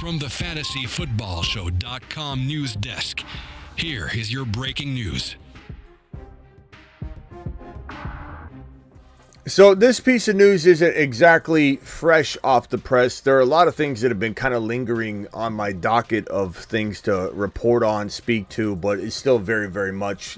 From the FantasyFootballShow.com news desk, here is your breaking news. So this piece of news isn't exactly fresh off the press. There are a lot of things that have been kind of lingering on my docket of things to report on, speak to, but it's still very, very much,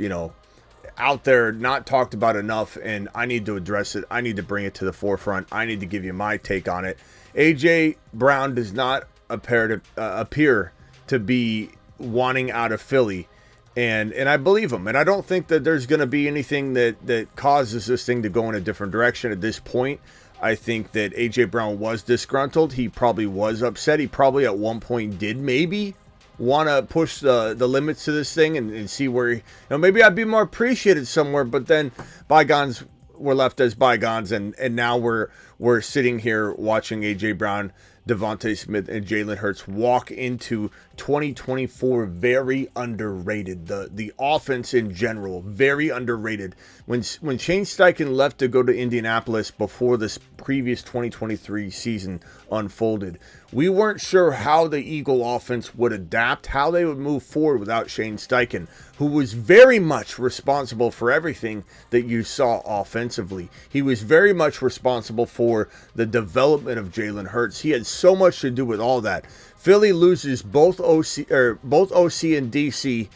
out there, not talked about enough, and I need to address it. I need to bring it to the forefront. I need to give you my take on it. A.J. Brown does not appear to be wanting out of Philly. And I believe him. And I don't think that there's going to be anything that causes this thing to go in a different direction at this point. I think that A.J. Brown was disgruntled. He probably was upset. He probably at one point did maybe want to push the limits to this thing and see where, maybe I'd be more appreciated somewhere. But then bygones were left as bygones. And now we're sitting here watching A.J. Brown, DeVonta Smith, and Jaylen Hurts walk into 2024 very underrated. The offense in general, very underrated. When Shane Steichen left to go to Indianapolis before this previous 2023 season unfolded, we weren't sure how the Eagle offense would adapt, how they would move forward without Shane Steichen, who was very much responsible for everything that you saw offensively. He was very much responsible for the development of Jaylen Hurts. He had so much to do with all that. Philly loses both OC and DC,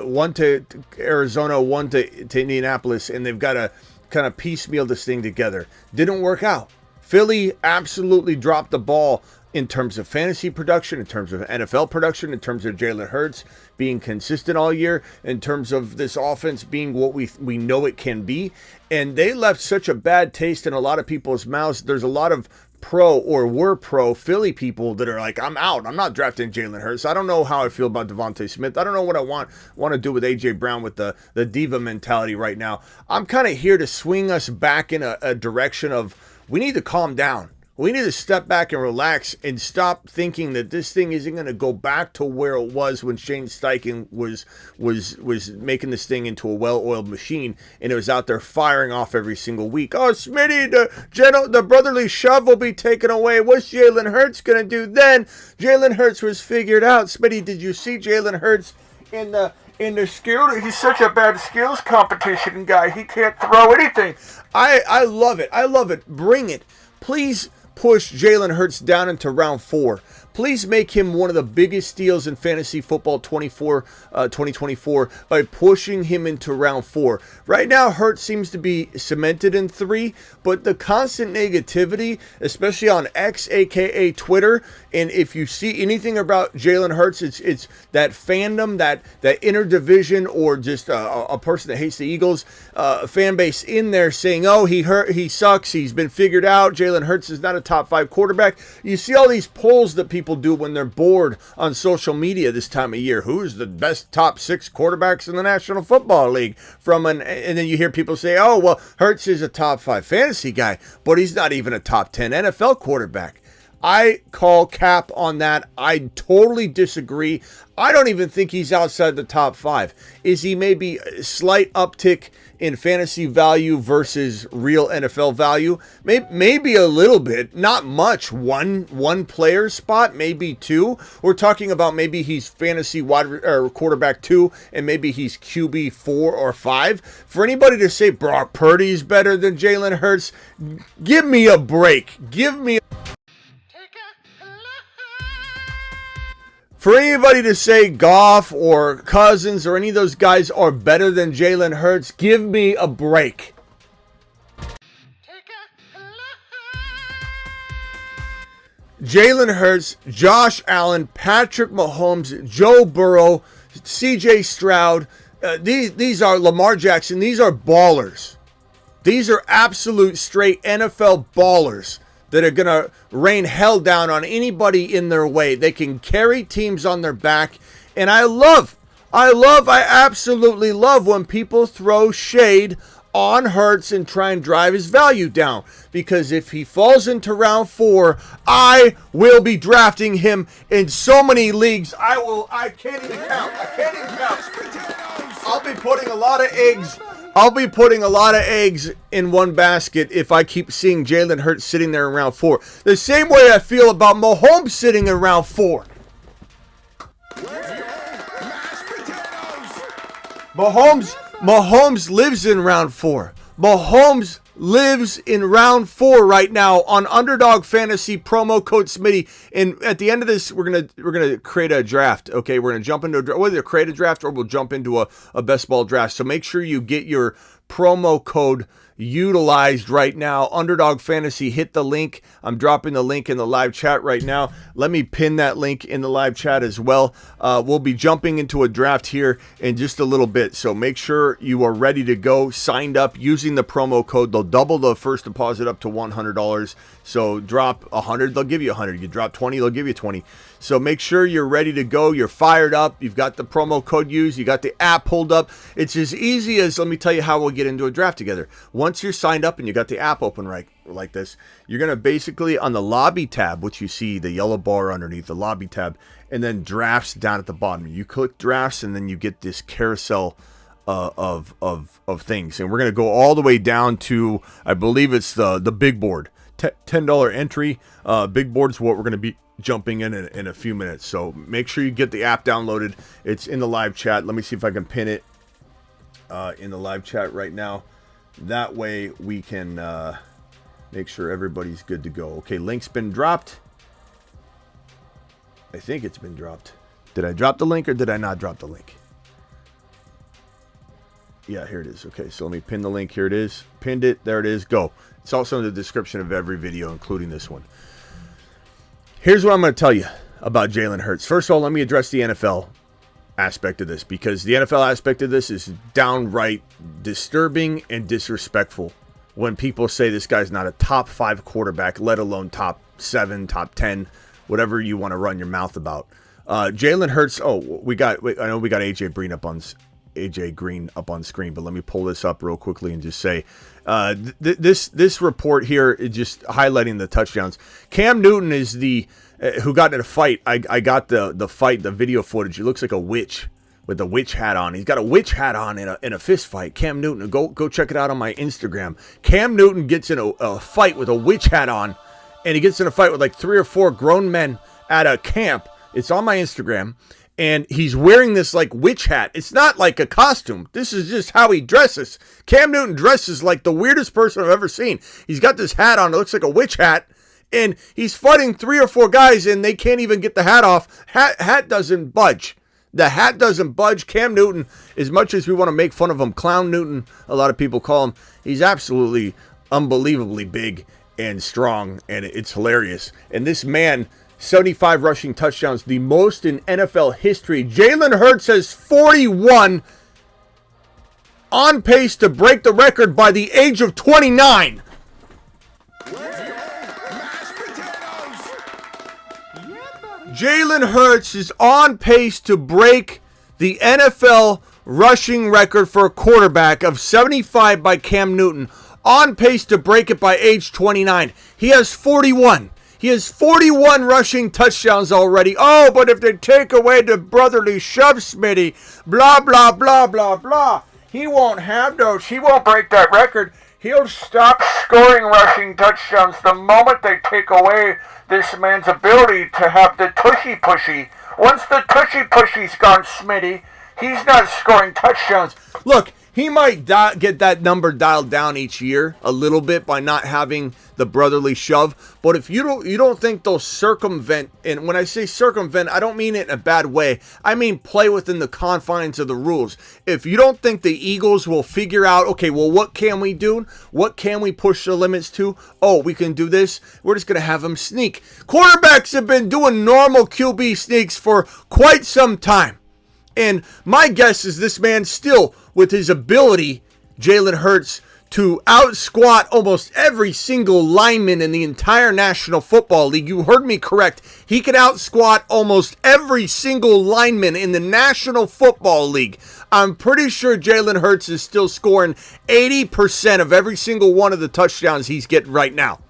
one to Arizona, one to Indianapolis, and they've got to kind of piecemeal this thing together. Didn't work out. Philly absolutely dropped the ball in terms of fantasy production, in terms of NFL production, in terms of Jaylen Hurts being consistent all year, in terms of this offense being what we know it can be. And they left such a bad taste in a lot of people's mouths. There's a lot of pro Philly people that are like, I'm out. I'm not drafting Jaylen Hurts. I don't know how I feel about DeVonta Smith. I don't know what I want to do with A.J. Brown with the diva mentality right now. I'm kind of here to swing us back in a direction of we need to calm down. We need to step back and relax and stop thinking that this thing isn't going to go back to where it was when Shane Steichen was making this thing into a well-oiled machine, and it was out there firing off every single week. Oh, Smitty, the brotherly shove will be taken away. What's Jaylen Hurts going to do then? Jaylen Hurts was figured out. Smitty, did you see Jaylen Hurts in the skill? He's such a bad skills competition guy. He can't throw anything. I love it. I love it. Bring it. Please push Jaylen Hurts down into round 4. Please make him one of the biggest steals in fantasy football 2024 by pushing him into round 4. Right now, Hurts seems to be cemented in 3, but the constant negativity, especially on X, aka Twitter, and if you see anything about Jaylen Hurts, it's that fandom, that interdivision, or just a person that hates the Eagles fan base in there saying, oh, he sucks, he's been figured out, Jaylen Hurts is not a top 5 quarterback. You see all these polls that people do when they're bored on social media this time of year. Who's the best top 6 quarterbacks in the National Football League? And then you hear people say, oh, well, Hurts is a top 5 fantasy guy, but he's not even a top 10 NFL quarterback. I call cap on that. I totally disagree. I don't even think he's outside the top 5. Is he maybe a slight uptick in fantasy value versus real NFL value? Maybe a little bit, not much. One player spot, maybe 2. We're talking about maybe he's fantasy quarterback 2, and maybe he's QB 4 or 5. For anybody to say Brock Purdy's better than Jaylen Hurts, give me a break. For anybody to say Goff or Cousins or any of those guys are better than Jaylen Hurts, give me a break. Jaylen Hurts, Josh Allen, Patrick Mahomes, Joe Burrow, C.J. Stroud, these are Lamar Jackson. These are ballers. These are absolute straight NFL ballers that are going to rain hell down on anybody in their way. They can carry teams on their back. And I absolutely love when people throw shade on Hurts and try and drive his value down. Because if he falls into round 4, I will be drafting him in so many leagues. I can't even count. I'll be putting a lot of eggs I'll be putting a lot of eggs in one basket if I keep seeing Jaylen Hurts sitting there in round 4. The same way I feel about Mahomes sitting in round 4. Mahomes lives in round 4. Mahomes lives in round 4 right now on Underdog Fantasy promo code Smitty. And at the end of this, we're gonna create a draft. Okay, we're gonna jump into a draft. Whether create a draft or we'll jump into a best ball draft. So make sure you get your promo code utilized right now. Underdog Fantasy, hit the link. I'm dropping the link in the live chat right now. Let me pin that link in the live chat as well. We'll be jumping into a draft here in just a little bit, so make sure you are ready to go, signed up using the promo code. They'll double the first deposit up to $100. So drop 100, they'll give you 100. You drop 20, they'll give you 20. So make sure you're ready to go. You're fired up. You've got the promo code used. You got the app pulled up. It's as easy as, let me tell you how we'll get into a draft together. Once you're signed up and you got the app open right like this, you're going to basically on the lobby tab, which you see the yellow bar underneath the lobby tab, and then drafts down at the bottom. You click drafts and then you get this carousel of things. And we're going to go all the way down to, I believe it's the big board. $10 entry. Big board's what we're going to be jumping in a few minutes. So make sure you get the app downloaded. It's in the live chat. Let me see if I can pin it in the live chat right now. That way we can make sure everybody's good to go. Okay, link's been dropped. I think it's been dropped. Did I drop the link or did I not drop the link? Yeah, here it is. Okay, so let me pin the link. Here it is. Pinned it. There it is. Go. It's also in the description of every video, including this one. Here's what I'm going to tell you about Jaylen Hurts. First of all, let me address the NFL aspect of this, because the NFL aspect of this is downright disturbing and disrespectful when people say this guy's not a top 5 quarterback, let alone top 7, top 10, whatever you want to run your mouth about. Jaylen Hurts. Oh, I know we got AJ Green up on screen, but let me pull this up real quickly and just say this report here is just highlighting the touchdowns. Cam Newton is the who got in a fight. I got the fight, the video footage. It looks like a witch with a witch hat on. He's got a witch hat on in a fist fight. Cam Newton, go check it out on my Instagram. Cam Newton gets in a fight with a witch hat on, and he gets in a fight with like 3 or 4 grown men at a camp. It's on my Instagram. And he's wearing this like witch hat. It's not like a costume. This is just how he dresses. Cam Newton dresses like the weirdest person I've ever seen. He's got this hat on. It looks like a witch hat. And he's fighting 3 or 4 guys and they can't even get the hat off. Hat doesn't budge. The hat doesn't budge. Cam Newton, as much as we want to make fun of him, Clown Newton, a lot of people call him, he's absolutely unbelievably big and strong. And it's hilarious. And this man, 75 rushing touchdowns, the most in NFL history. Jaylen Hurts has 41, on pace to break the record by the age of 29. Jaylen Hurts is on pace to break the NFL rushing record for a quarterback of 75 by Cam Newton, on pace to break it by age 29. He has 41. He has 41 rushing touchdowns already. Oh, but if they take away the brotherly shove, Smitty, blah, blah, blah, blah, blah, he won't have those. He won't break that record. He'll stop scoring rushing touchdowns the moment they take away this man's ability to have the tushy-pushy. Once the tushy-pushy's gone, Smitty, he's not scoring touchdowns. Look, he might get that number dialed down each year a little bit by not having the brotherly shove. But if you don't think they'll circumvent, and when I say circumvent, I don't mean it in a bad way. I mean play within the confines of the rules. If you don't think the Eagles will figure out, okay, well, what can we do? What can we push the limits to? Oh, we can do this. We're just going to have them sneak. Quarterbacks have been doing normal QB sneaks for quite some time. And my guess is this man still, with his ability, Jaylen Hurts, to out-squat almost every single lineman in the entire National Football League. You heard me correct. He can out-squat almost every single lineman in the National Football League. I'm pretty sure Jaylen Hurts is still scoring 80% of every single one of the touchdowns he's getting right now.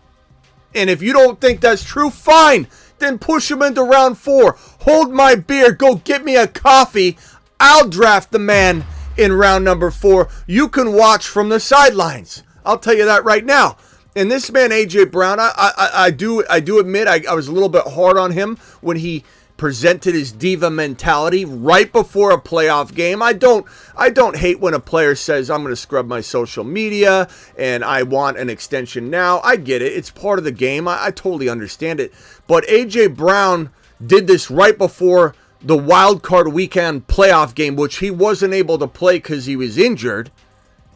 And if you don't think that's true, fine. Then push him into round 4. Hold my beer. Go get me a coffee. I'll draft the man in round number 4, you can watch from the sidelines. I'll tell you that right now. And this man, A.J. Brown, I do admit I was a little bit hard on him when he presented his diva mentality right before a playoff game. I don't hate when a player says, I'm going to scrub my social media and I want an extension now. I get it. It's part of the game. I totally understand it. But A.J. Brown did this right before the wild card weekend playoff game, which he wasn't able to play because he was injured.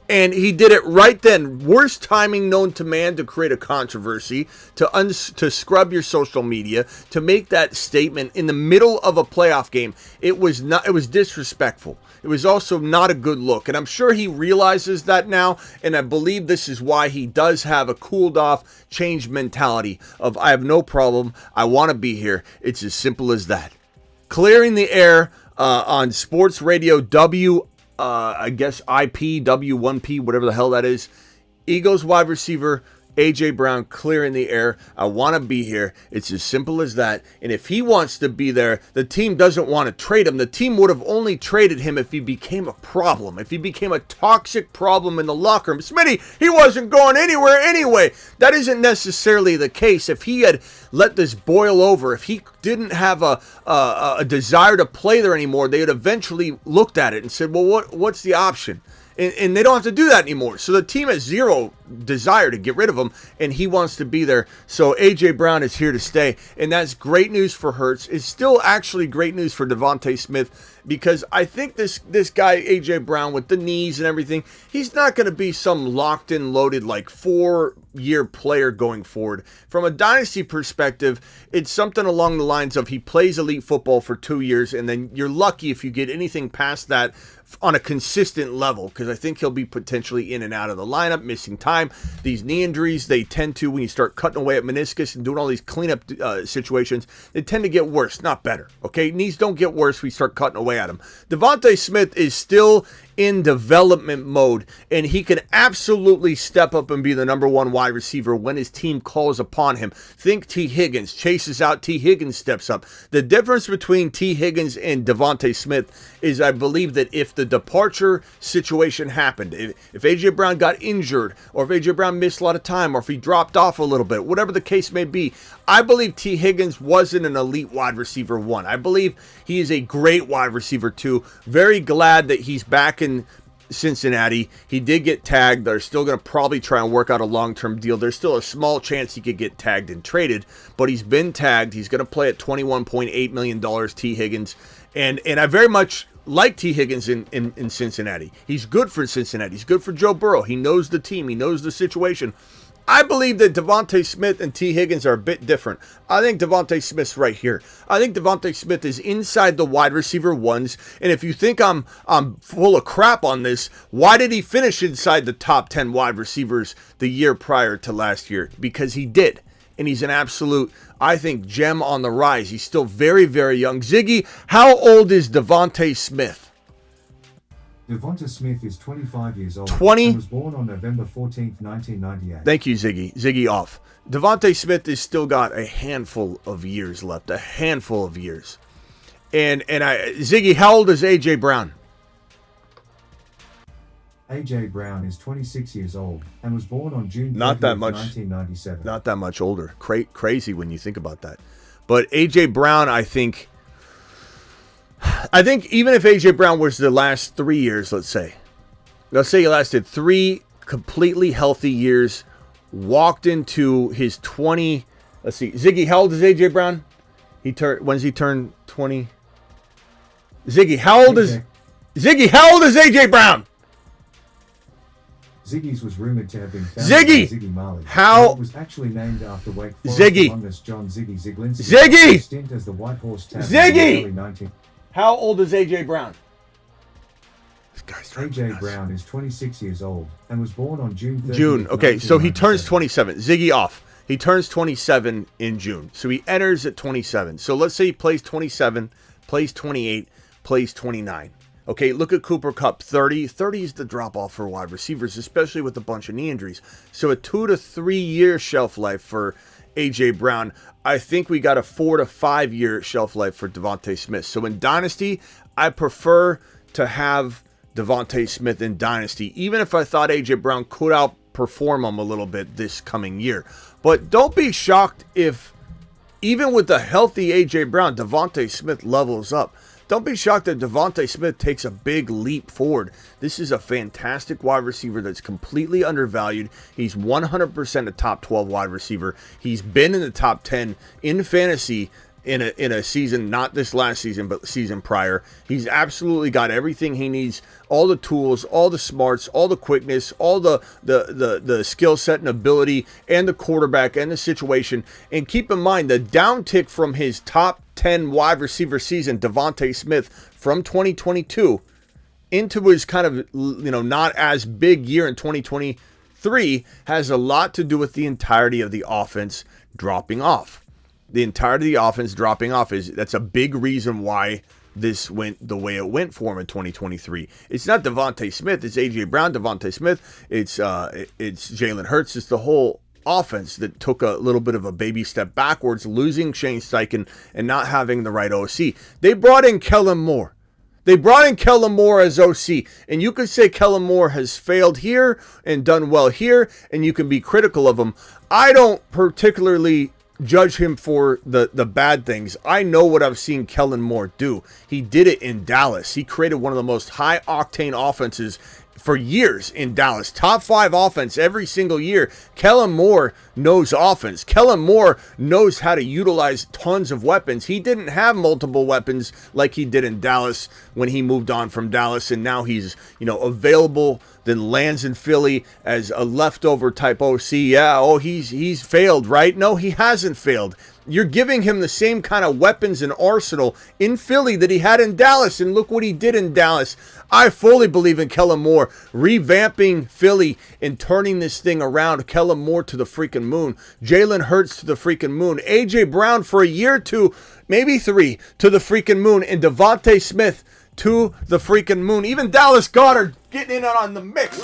And he did it right then. Worst timing known to man to create a controversy, to scrub your social media, to make that statement in the middle of a playoff game. It was disrespectful. It was also not a good look. And I'm sure he realizes that now. And I believe this is why he does have a cooled off, changed mentality of, I have no problem. I want to be here. It's as simple as that. Clearing the air on Sports Radio I guess IPW1P, whatever the hell that is. Eagles wide receiver A.J. Brown clearing the air. I want to be here. It's as simple as that. And if he wants to be there, the team doesn't want to trade him. The team would have only traded him if he became a problem, if he became a toxic problem in the locker room. Smitty, he wasn't going anywhere anyway. That isn't necessarily the case. If he had let this boil over, if he didn't have a desire to play there anymore, they had eventually looked at it and said, well, what's the option? And they don't have to do that anymore. So the team has zero desire to get rid of him, and he wants to be there. So A.J. Brown is here to stay, and that's great news for Hurts. It's still actually great news for DeVonta Smith, because I think this guy, A.J. Brown, with the knees and everything, he's not going to be some locked-in, loaded, like 4-year player going forward. From a dynasty perspective, it's something along the lines of he plays elite football for 2 years, and then you're lucky if you get anything past that on a consistent level, because I think he'll be potentially in and out of the lineup, missing time. These knee injuries, they tend to, when you start cutting away at meniscus and doing all these cleanup situations, they tend to get worse, not better. Okay, knees don't get worse when you start cutting away at them. DeVonta Smith is still in development mode, and he can absolutely step up and be the number 1 wide receiver when his team calls upon him. Think T. Higgins chases out, T. Higgins steps up. The difference between T. Higgins and DeVonta Smith is, I believe, that if the departure situation happened, if A.J. Brown got injured, or if A.J. Brown missed a lot of time, or if he dropped off a little bit, whatever the case may be, I believe T. Higgins wasn't an elite wide receiver 1. I believe he is a great wide receiver 2. Very glad that he's back in Cincinnati. He did get tagged. They're still going to probably try and work out a long-term deal. There's still a small chance he could get tagged and traded, but he's been tagged. He's going to play at $21.8 million, T. Higgins. And I very much like T. Higgins in Cincinnati. He's good for Cincinnati. He's good for Joe Burrow. He knows the team. He knows the situation. I believe that DeVonta Smith and T. Higgins are a bit different. I think DeVonta Smith's right here. I think DeVonta Smith is inside the wide receiver 1s. And if you think I'm full of crap on this, why did he finish inside the top 10 wide receivers the year prior to last year? Because he did. And he's an absolute, I think, gem on the rise. He's still very, very young. Ziggy, how old is DeVonta Smith? DeVonta Smith is 25 years old 20? and was born on November 14th, 1998. Thank you, Ziggy. Ziggy off. DeVonta Smith has still got a handful of years left. A handful of years. Ziggy, how old is A.J. Brown? A.J. Brown is 26 years old and was born on June 30th, Not that much. 1997. Not that much older. Crazy when you think about that. But A.J. Brown, I think even if A.J. Brown was the last 3 years, let's say he lasted 3 completely healthy years, walked into his 20. Let's see, Ziggy, how old is A.J. Brown? When's he turned 20? Ziggy, how old is A.J. Brown? Ziggy's was rumored to have been founded Ziggy! by Ziggy Marley. How? It was actually named after Wake Forest Ziggy! alumnus John Ziggy Ziglinski. Ziggy! Stint as the White Horse Tavern Ziggy! in the early 19th. How old is A.J. Brown? This guy's A.J. Brown is 26 years old and was born on June 30th. June. Okay, so he turns 1997. 27. Ziggy off. He turns 27 in June. So he enters at 27. So let's say he plays 27, plays 28, plays 29. Okay, look at Cooper Kupp, 30. 30 is the drop-off for wide receivers, especially with a bunch of knee injuries. So a 2 to 3 year shelf life for A.J. Brown. I think we got a 4 to 5 year shelf life for DeVonta Smith. So in Dynasty, I prefer to have DeVonta Smith in Dynasty, even if I thought A.J. Brown could outperform him a little bit this coming year. But don't be shocked if, even with the healthy A.J. Brown, DeVonta Smith levels up. Don't be shocked that DeVonta Smith takes a big leap forward. This is a fantastic wide receiver that's completely undervalued. He's 100% a top 12 wide receiver. He's been in the top 10 in fantasy in a season, not this last season, but the season prior. He's absolutely got everything he needs, all the tools, all the smarts, all the quickness, all the skill set and ability, and the quarterback and the situation. And keep in mind, the downtick from his top 10 wide receiver season, DeVonta Smith, from 2022 into his kind of, not as big year in 2023 has a lot to do with the entirety of the offense dropping off. The entirety of the offense dropping off that's a big reason why this went the way it went for him in 2023. It's not DeVonta Smith, it's A.J. Brown, DeVonta Smith, it's Jaylen Hurts, it's the whole offense that took a little bit of a baby step backwards, losing Shane Steichen and not having the right OC. They brought in Kellen Moore. They brought in Kellen Moore as OC, and you could say Kellen Moore has failed here and done well here, and you can be critical of him. I don't particularly judge him for the bad things. I know what I've seen Kellen Moore do. He did it in Dallas. He created one of the most high-octane offenses for years in Dallas. Top 5 offense every single year. Kellen Moore knows offense. Kellen Moore knows how to utilize tons of weapons. He didn't have multiple weapons like he did in Dallas when he moved on from Dallas, and now he's, available, then lands in Philly as a leftover type OC. Yeah, he's failed, right? No, he hasn't failed. You're giving him the same kind of weapons and arsenal in Philly that he had in Dallas, and look what he did in Dallas. I fully believe in Kellen Moore revamping Philly and turning this thing around. Kellen Moore to the freaking moon. Jaylen Hurts to the freaking moon. A.J. Brown for a year or two, maybe 3, to the freaking moon. And DeVonta Smith to the freaking moon. Even Dallas Goedert getting in on the mix.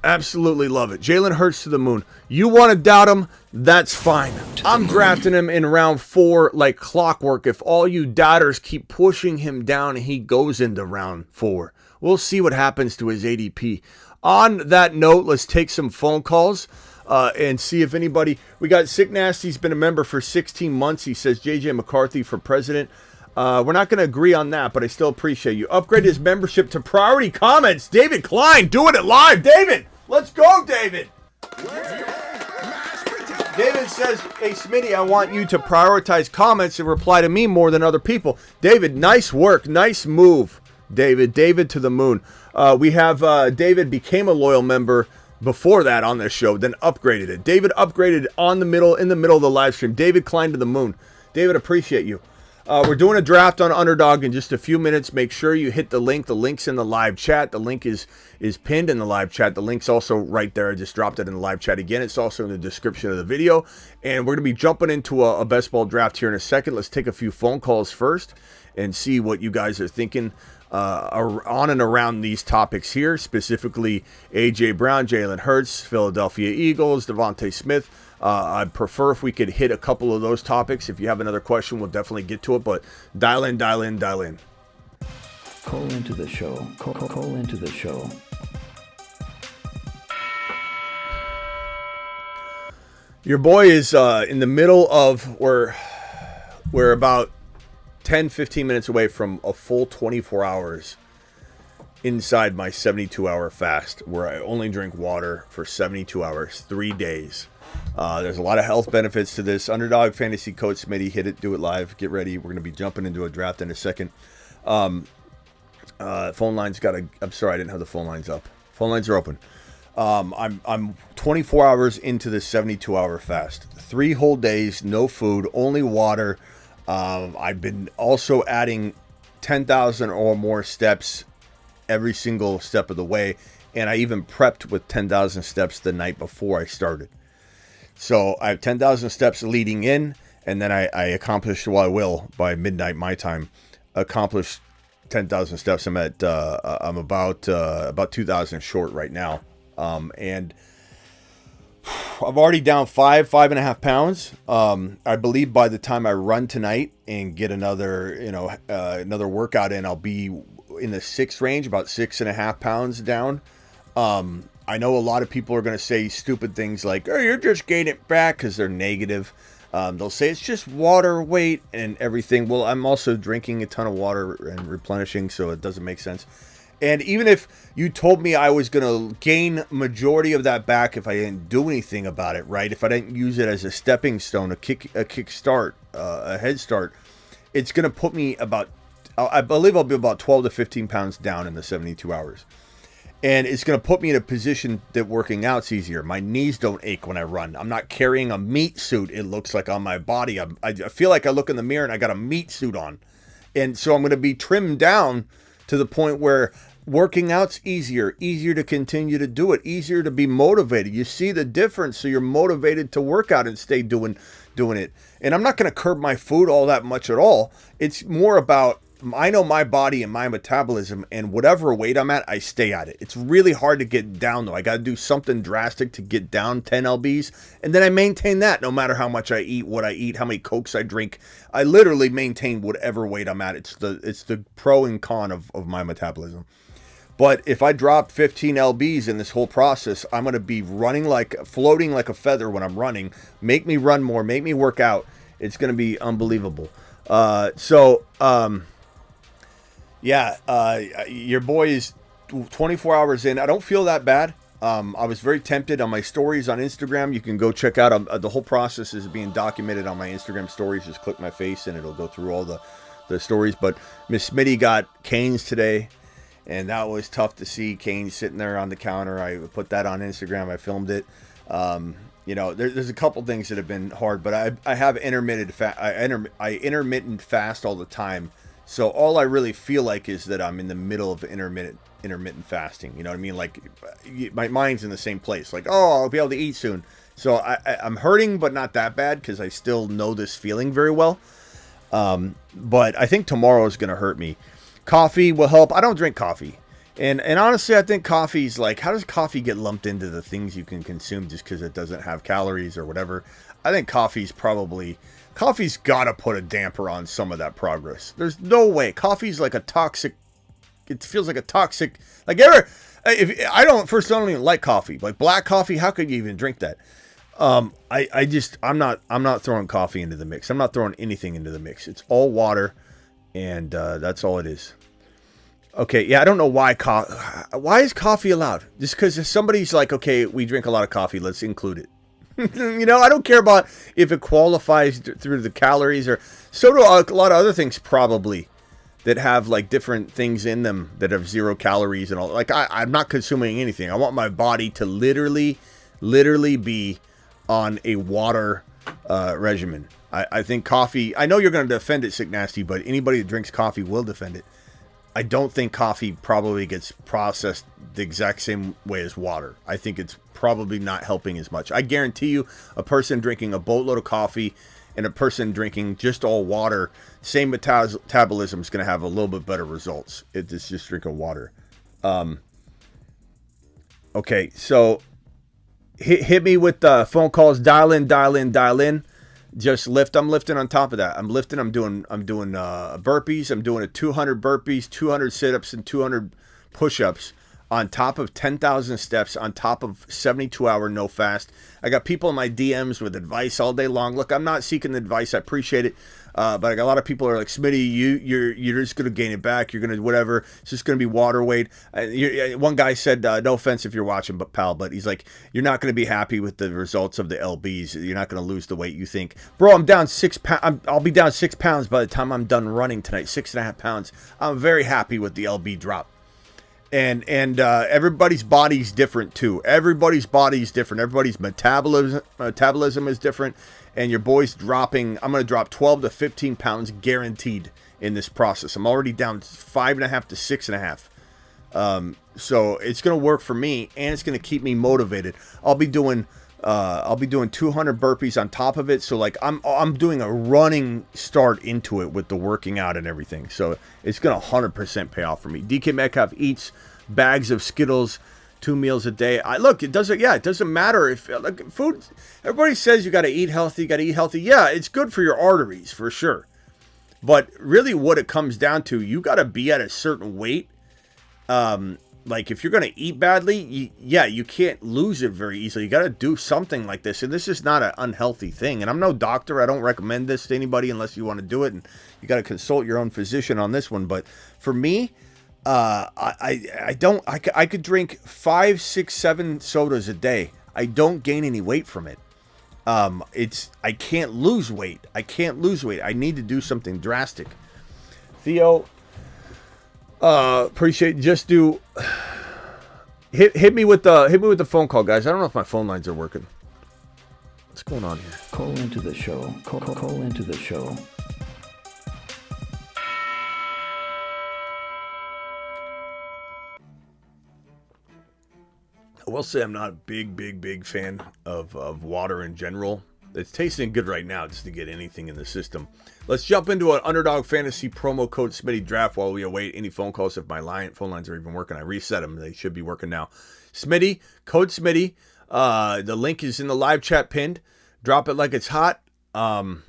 Absolutely love it. Jaylen Hurts to the moon. You want to doubt him? That's fine. I'm drafting him in round 4 like clockwork. If all you doubters keep pushing him down, he goes into round 4. We'll see what happens to his ADP. On that note, let's take some phone calls and see if anybody... We got Sick Nasty's been a member for 16 months. He says JJ McCarthy for president. We're not going to agree on that, but I still appreciate you. Upgrade his membership to priority comments. David Klein doing it live. David, let's go, David. David says, hey, Smitty, I want you to prioritize comments and reply to me more than other people. David, nice work. Nice move, David. David to the moon. We have David became a loyal member before that on this show, then upgraded it. David upgraded in the middle of the live stream. David Klein to the moon. David, appreciate you. We're doing a draft on Underdog in just a few minutes. Make sure you hit the link. The link's in the live chat. The link is pinned in the live chat. The link's also right there. I just dropped it in the live chat again. It's also in the description of the video. And we're going to be jumping into a best ball draft here in a second. Let's take a few phone calls first and see what you guys are thinking on and around these topics here, specifically A.J. Brown, Jaylen Hurts, Philadelphia Eagles, DeVonta Smith. I'd prefer if we could hit a couple of those topics. If you have another question, we'll definitely get to it, but dial in. Call into the show. Call into the show. Your boy is in the middle of, we're about 10-15 minutes away from a full 24 hours inside my 72-hour fast, where I only drink water for 72 hours, 3 days. There's a lot of health benefits to this. Underdog Fantasy Coach Smitty, hit it, do it live, get ready. We're going to be jumping into a draft in a second. Phone lines I'm sorry, I didn't have the phone lines up. Phone lines are open. I'm 24 hours into the 72-hour fast. 3 whole days, no food, only water. I've been also adding 10,000 or more steps every single step of the way. And I even prepped with 10,000 steps the night before I started. So I have 10,000 steps leading in, and then I accomplished, well, I will, by midnight my time, accomplish 10,000 steps. I'm about 2,000 short right now. And I'm already down 5.5 pounds. I believe by the time I run tonight and get another, another workout in, I'll be in the 6 range, about 6.5 pounds down. I know a lot of people are going to say stupid things like, "Oh, you're just gaining it back," because they're negative. They'll say it's just water weight and everything. Well, I'm also drinking a ton of water and replenishing, so it doesn't make sense. And even if you told me I was going to gain majority of that back if I didn't do anything about it, right? If I didn't use it as a stepping stone, a kick start, a head start, it's going to put me about, I believe I'll be about 12 to 15 pounds down in the 72 hours. And it's going to put me in a position that working out's easier. My knees don't ache when I run. I'm not carrying a meat suit, it looks like, on my body. I feel like I look in the mirror and I got a meat suit on. And so I'm going to be trimmed down to the point where working out's easier to continue to do it, easier to be motivated. You see the difference, so you're motivated to work out and stay doing it. And I'm not going to curb my food all that much at all. It's more about, I know my body and my metabolism, and whatever weight I'm at, I stay at it. It's really hard to get down, though. I got to do something drastic to get down 10 lbs, and then I maintain that no matter how much I eat, what I eat, how many Cokes I drink. I literally maintain whatever weight I'm at. It's the pro and con of my metabolism. But if I drop 15 lbs in this whole process, I'm going to be floating like a feather when I'm running. Make me run more, make me work out. It's going to be unbelievable. Your boy is 24 hours in. I don't feel that bad. I was very tempted on my stories on Instagram. You can go check out the whole process is being documented on my Instagram stories. Just click my face and it'll go through all the stories. But Miss Smitty got canes today, and that was tough to see. Canes sitting there on the counter. I put that on Instagram. I filmed it. There's a couple things that have been hard, but I have intermittent fast all the time. So all I really feel like is that I'm in the middle of intermittent fasting. You know what I mean? Like, my mind's in the same place. Like, oh, I'll be able to eat soon. So I'm hurting, but not that bad, because I still know this feeling very well. But I think tomorrow is going to hurt me. Coffee will help. I don't drink coffee. And honestly, I think coffee's like, how does coffee get lumped into the things you can consume just because it doesn't have calories or whatever? I think coffee's got to put a damper on some of that progress. There's no way. Coffee's like a toxic. It feels like a toxic. Like, I don't even like coffee. Like black coffee, how could you even drink that? I'm not throwing coffee into the mix. I'm not throwing anything into the mix. It's all water, and that's all it is. Okay, yeah, I don't know why is coffee allowed? Just because somebody's like, okay, we drink a lot of coffee, let's include it. I don't care about if it qualifies through the calories, or so do a lot of other things probably that have like different things in them that have 0 calories and all. Like I'm not consuming anything. I want my body to literally be on a water regimen. I think coffee, I know you're going to defend it, Sick Nasty, but anybody that drinks coffee will defend it. I don't think coffee probably gets processed the exact same way as water. I think it's probably not helping as much. I guarantee you, a person drinking a boatload of coffee and a person drinking just all water, same metabolism is going to have a little bit better results. It's just drinking water. Okay, so hit me with phone calls. Dial in. Just lift. I'm lifting on top of that. I'm lifting. I'm doing burpees. I'm doing 200 burpees, 200 sit-ups, and 200 push-ups on top of 10,000 steps, on top of 72-hour no fast. I got people in my DMs with advice all day long. Look, I'm not seeking advice. I appreciate it. But I got a lot of people are like, Smitty, you're just going to gain it back. You're going to whatever. It's just going to be water weight. One guy said, no offense if you're watching, but he's like, you're not going to be happy with the results of the LBs. You're not going to lose the weight you think. Bro, I'm down 6 pounds. I'll be down 6 pounds by the time I'm done running tonight. 6.5 pounds. I'm very happy with the LB drop. And everybody's body's different too. Everybody's body's different. Everybody's metabolism is different. And your boy's dropping. I'm going to drop 12 to 15 pounds guaranteed in this process. I'm already down 5.5 to 6.5. So it's going to work for me, and it's going to keep me motivated. I'll be doing 200 burpees on top of it. So like I'm doing a running start into it with the working out and everything. So it's going to 100% pay off for me. DK Metcalf eats bags of Skittles 2 meals a day. It doesn't matter if like food. Everybody says you got to eat healthy. Yeah, it's good for your arteries for sure. But really, what it comes down to, you got to be at a certain weight. Like if you're going to eat badly, you can't lose it very easily. You got to do something like this. And this is not an unhealthy thing. And I'm no doctor. I don't recommend this to anybody unless you want to do it. And you got to consult your own physician on this one. But for me, I could drink 5, 6, 7 sodas a day. I don't gain any weight from it. I can't lose weight. I need to do something drastic. Theo, appreciate. Just do. Hit me with the phone call, guys. I don't know if my phone lines are working. What's going on here? Call into the show. Call into the show. I will say I'm not a big fan of water in general. It's tasting good right now just to get anything in the system. Let's jump into an Underdog Fantasy promo code Smitty draft while we await any phone calls. If my phone lines are even working, I reset them. They should be working now. Smitty, code Smitty. The link is in the live chat pinned. Drop it like it's hot. And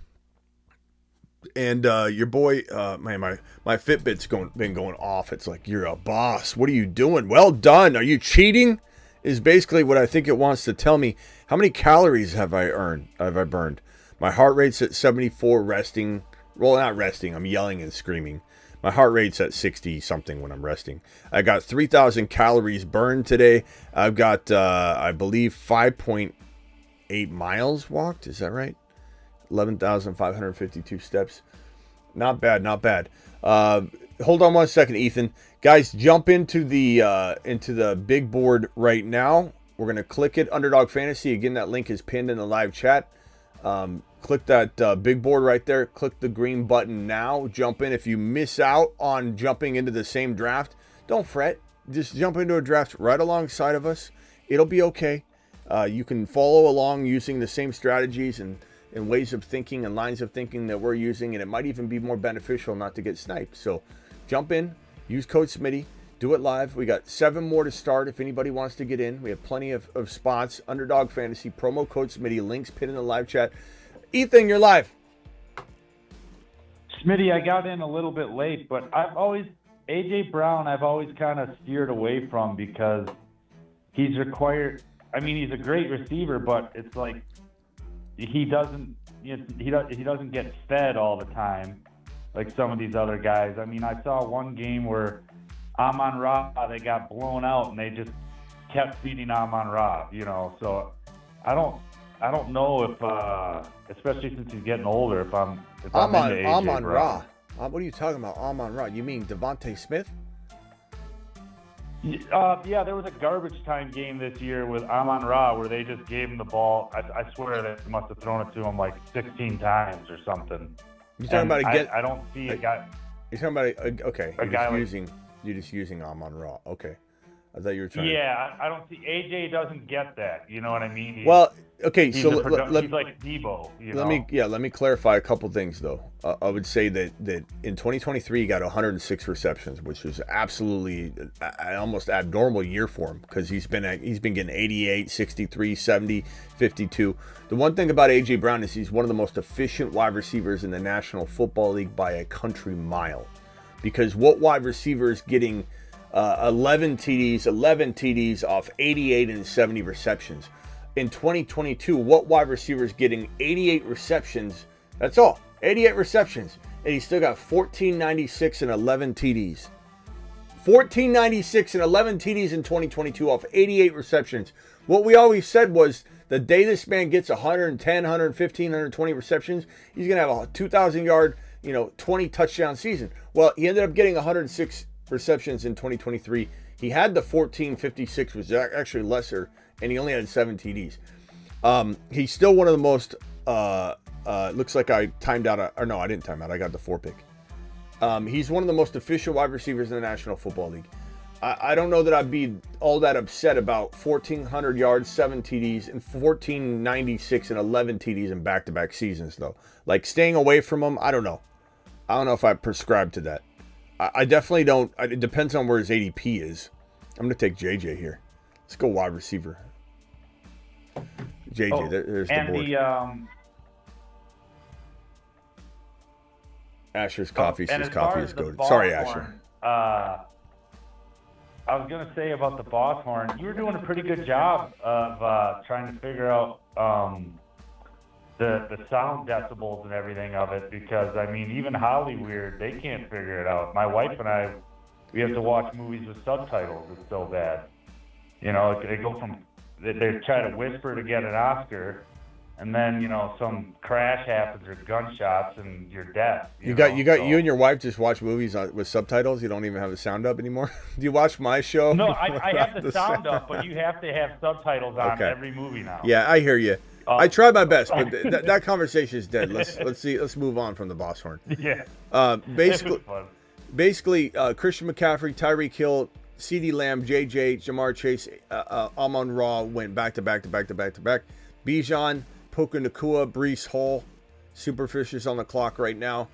your boy, my Fitbit's been going off. It's like, you're a boss. What are you doing? Well done. Are you cheating? Is basically what I think it wants to tell me. How many calories have I burned? My heart rate's at 74 resting. Well, not resting. I'm yelling and screaming. My heart rate's at 60 something when I'm resting. I got 3,000 calories burned today. I've got, I believe, 5.8 miles walked. Is that right? 11,552 steps. Not bad. Hold on one second, Ethan. Guys, jump into the big board right now. We're going to click it, Underdog Fantasy. Again, that link is pinned in the live chat. Click that big board right there. Click the green button now. Jump in. If you miss out on jumping into the same draft, don't fret. Just jump into a draft right alongside of us. It'll be okay. You can follow along using the same strategies and ways of thinking and lines of thinking that we're using, and it might even be more beneficial not to get sniped. So jump in, use code Smitty, do it live. We got 7 more to start if anybody wants to get in. We have plenty of spots. Underdog Fantasy, promo code Smitty, links pinned in the live chat. Ethan, you're live. Smitty, I got in a little bit late, but A.J. Brown I've always kind of steered away from because he's required. I mean, he's a great receiver, but it's like he doesn't get fed all the time like some of these other guys. I mean, I saw one game where Amon-Ra, they got blown out and they just kept feeding Amon-Ra, so I don't know if especially since he's getting older, if I'm into A.J. Amon-Ra. What are you talking about, Amon-Ra? You mean DeVonta Smith? Yeah, there was a garbage time game this year with Amon-Ra where they just gave him the ball. I swear they must have thrown it to him like 16 times or something. You're talking about I don't see a guy. You're talking about okay. You're just using Amon-Ra. Okay. I thought you were trying. Yeah, I don't see. AJ doesn't get that. You know what I mean? Okay. He's So he's like Debo. Let me clarify a couple things though. I would say that in 2023 he got 106 receptions, which was absolutely an almost abnormal year for him because he's been getting 88, 63, 70, 52. The one thing about AJ Brown is he's one of the most efficient wide receivers in the National Football League by a country mile, because what wide receiver is getting 11 TDs off 88 and 70 receptions. In 2022, what wide receiver is getting 88 receptions? That's all. 88 receptions. And he still got 1496 and 11 TDs. 1496 and 11 TDs in 2022 off 88 receptions. What we always said was the day this man gets 110, 115, 120 receptions, he's going to have a 2,000 yard, 20 touchdown season. Well, he ended up getting 106 receptions in 2023. He had the 1456, was actually lesser, and he only had 7 TDs. He's still one of the most looks like I timed out or no, I didn't time out. I got the 4 pick. He's one of the most efficient wide receivers in the National Football League. I don't know that I'd be all that upset about 1,400 yards, 7 TDs, and 1,496 and 11 TDs in back-to-back seasons, though. Like, staying away from him, I don't know. I don't know if I prescribe to that. I definitely don't. It depends on where his ADP is. I'm going to take JJ here. Let's go wide receiver. JJ, there's the board. Asher's coffee says coffee is good. Sorry, Asher. I was going to say about the boss horn, you were doing a pretty good job of trying to figure out the sound decibels and everything of it, because, I mean, even Hollyweird, they can't figure it out. My wife and I, we have to watch movies with subtitles. It's so bad. You know, they go from, they try to whisper to get an Oscar, and then, you know, some crash happens or gunshots and you're deaf. You and your wife just watch movies with subtitles. You don't even have the sound up anymore. Do you watch my show? No, I have the sound up, but you have to have subtitles on every movie now. Yeah, I hear you. I tried my best, but that conversation is dead. Let's move on from the boss horn. Yeah. Basically, Christian McCaffrey, Tyreek Hill, CeeDee Lamb, JJ, Jamar Chase, Amon-Ra went back to back. Bijan, Puka Nacua, Breece Hall, Superfish is on the clock right now.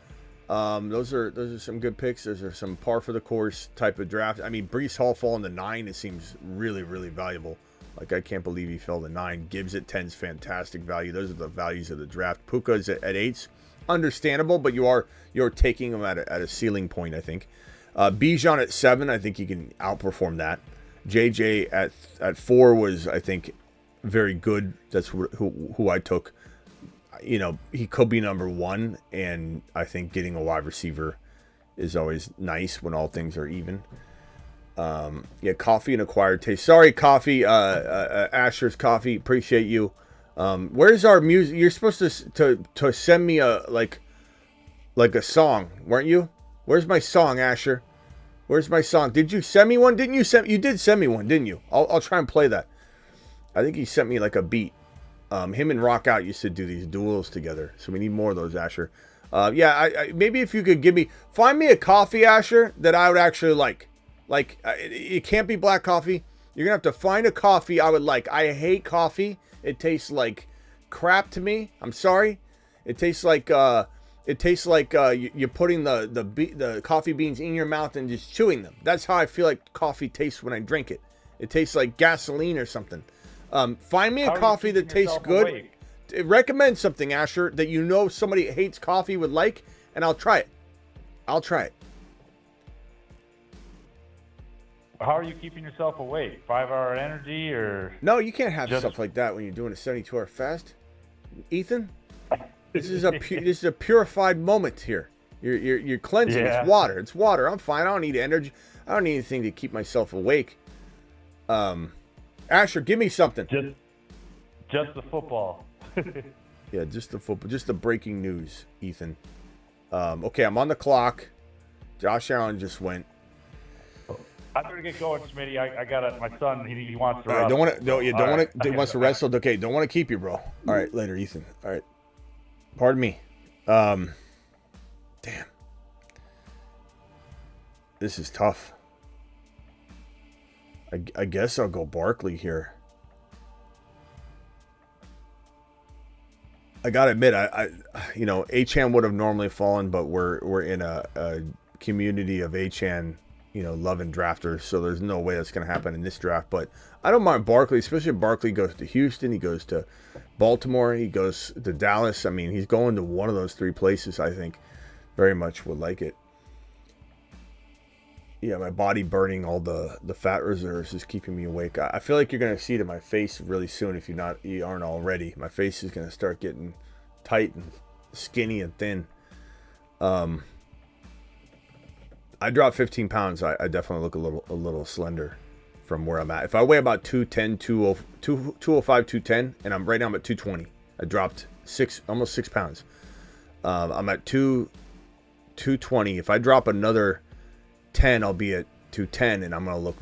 Those are some good picks. Those are some par for the course type of draft. I mean, Breece Hall falling to 9, it seems really, really valuable. Like, I can't believe he fell to 9. Gibbs at 10's fantastic value. Those are the values of the draft. Puka's at 8's understandable, but you're taking him at a ceiling point, I think. Bijan at 7, I think you can outperform that. JJ at 4 was, I think, very good. That's who I took. You know, he could be number 1, and I think getting a wide receiver is always nice when all things are even. Coffee and acquired taste. Sorry, coffee. Asher's coffee. Appreciate you. Where's our music? You're supposed to send me a like a song, weren't you? Where's my song, Asher? Where's my song? Did you send me one? Didn't you send? You did send me one, didn't you? I'll try and play that. I think he sent me like a beat. Him and Rock Out used to do these duels together, so we need more of those, Asher. Maybe if you could find me a coffee, Asher, that I would actually like. Like, it can't be black coffee. You're going to have to find a coffee I would like. I hate coffee. It tastes like crap to me. I'm sorry. It tastes like you're putting the coffee beans in your mouth and just chewing them. That's how I feel like coffee tastes when I drink it. It tastes like gasoline or something. Find me a coffee that tastes good. Awake? Recommend something, Asher, that you know somebody that hates coffee would like, and I'll try it. How are you keeping yourself awake? 5-hour energy or? No, you can't have stuff like that when you're doing a 72-hour fast, Ethan. This is a purified moment here. You're cleansing. Yeah. It's water. I'm fine. I don't need energy. I don't need anything to keep myself awake. Asher, give me something. Just the football. Yeah, just the football. Just the breaking news, Ethan. Okay, I'm on the clock. Josh Allen just went. I better get going, Smitty. I got my son. He wants to. He wants to wrestle. Okay, don't want to keep you, bro. All right, later, Ethan. All right. Pardon me. Damn. This is tough. I guess I'll go Barkley here. I gotta admit, Achane would have normally fallen, but we're in a community of Achane, loving drafters, so there's no way that's going to happen in this draft. But I don't mind Barkley, especially if Barkley goes to Houston, he goes to Baltimore, he goes to Dallas. I mean, he's going to one of those 3 places. I think very much would like it. Yeah, my body burning all the fat reserves is keeping me awake. I feel like you're going to see it in my face really soon if you aren't already. My face is going to start getting tight and skinny and thin. I dropped 15 pounds. I definitely look a little slender from where I'm at. If I weigh about 210, 205, 210, and I'm right now I'm at 220. I dropped almost 6 pounds. I'm at 220. If I drop another 10, I'll be at 210, and I'm gonna look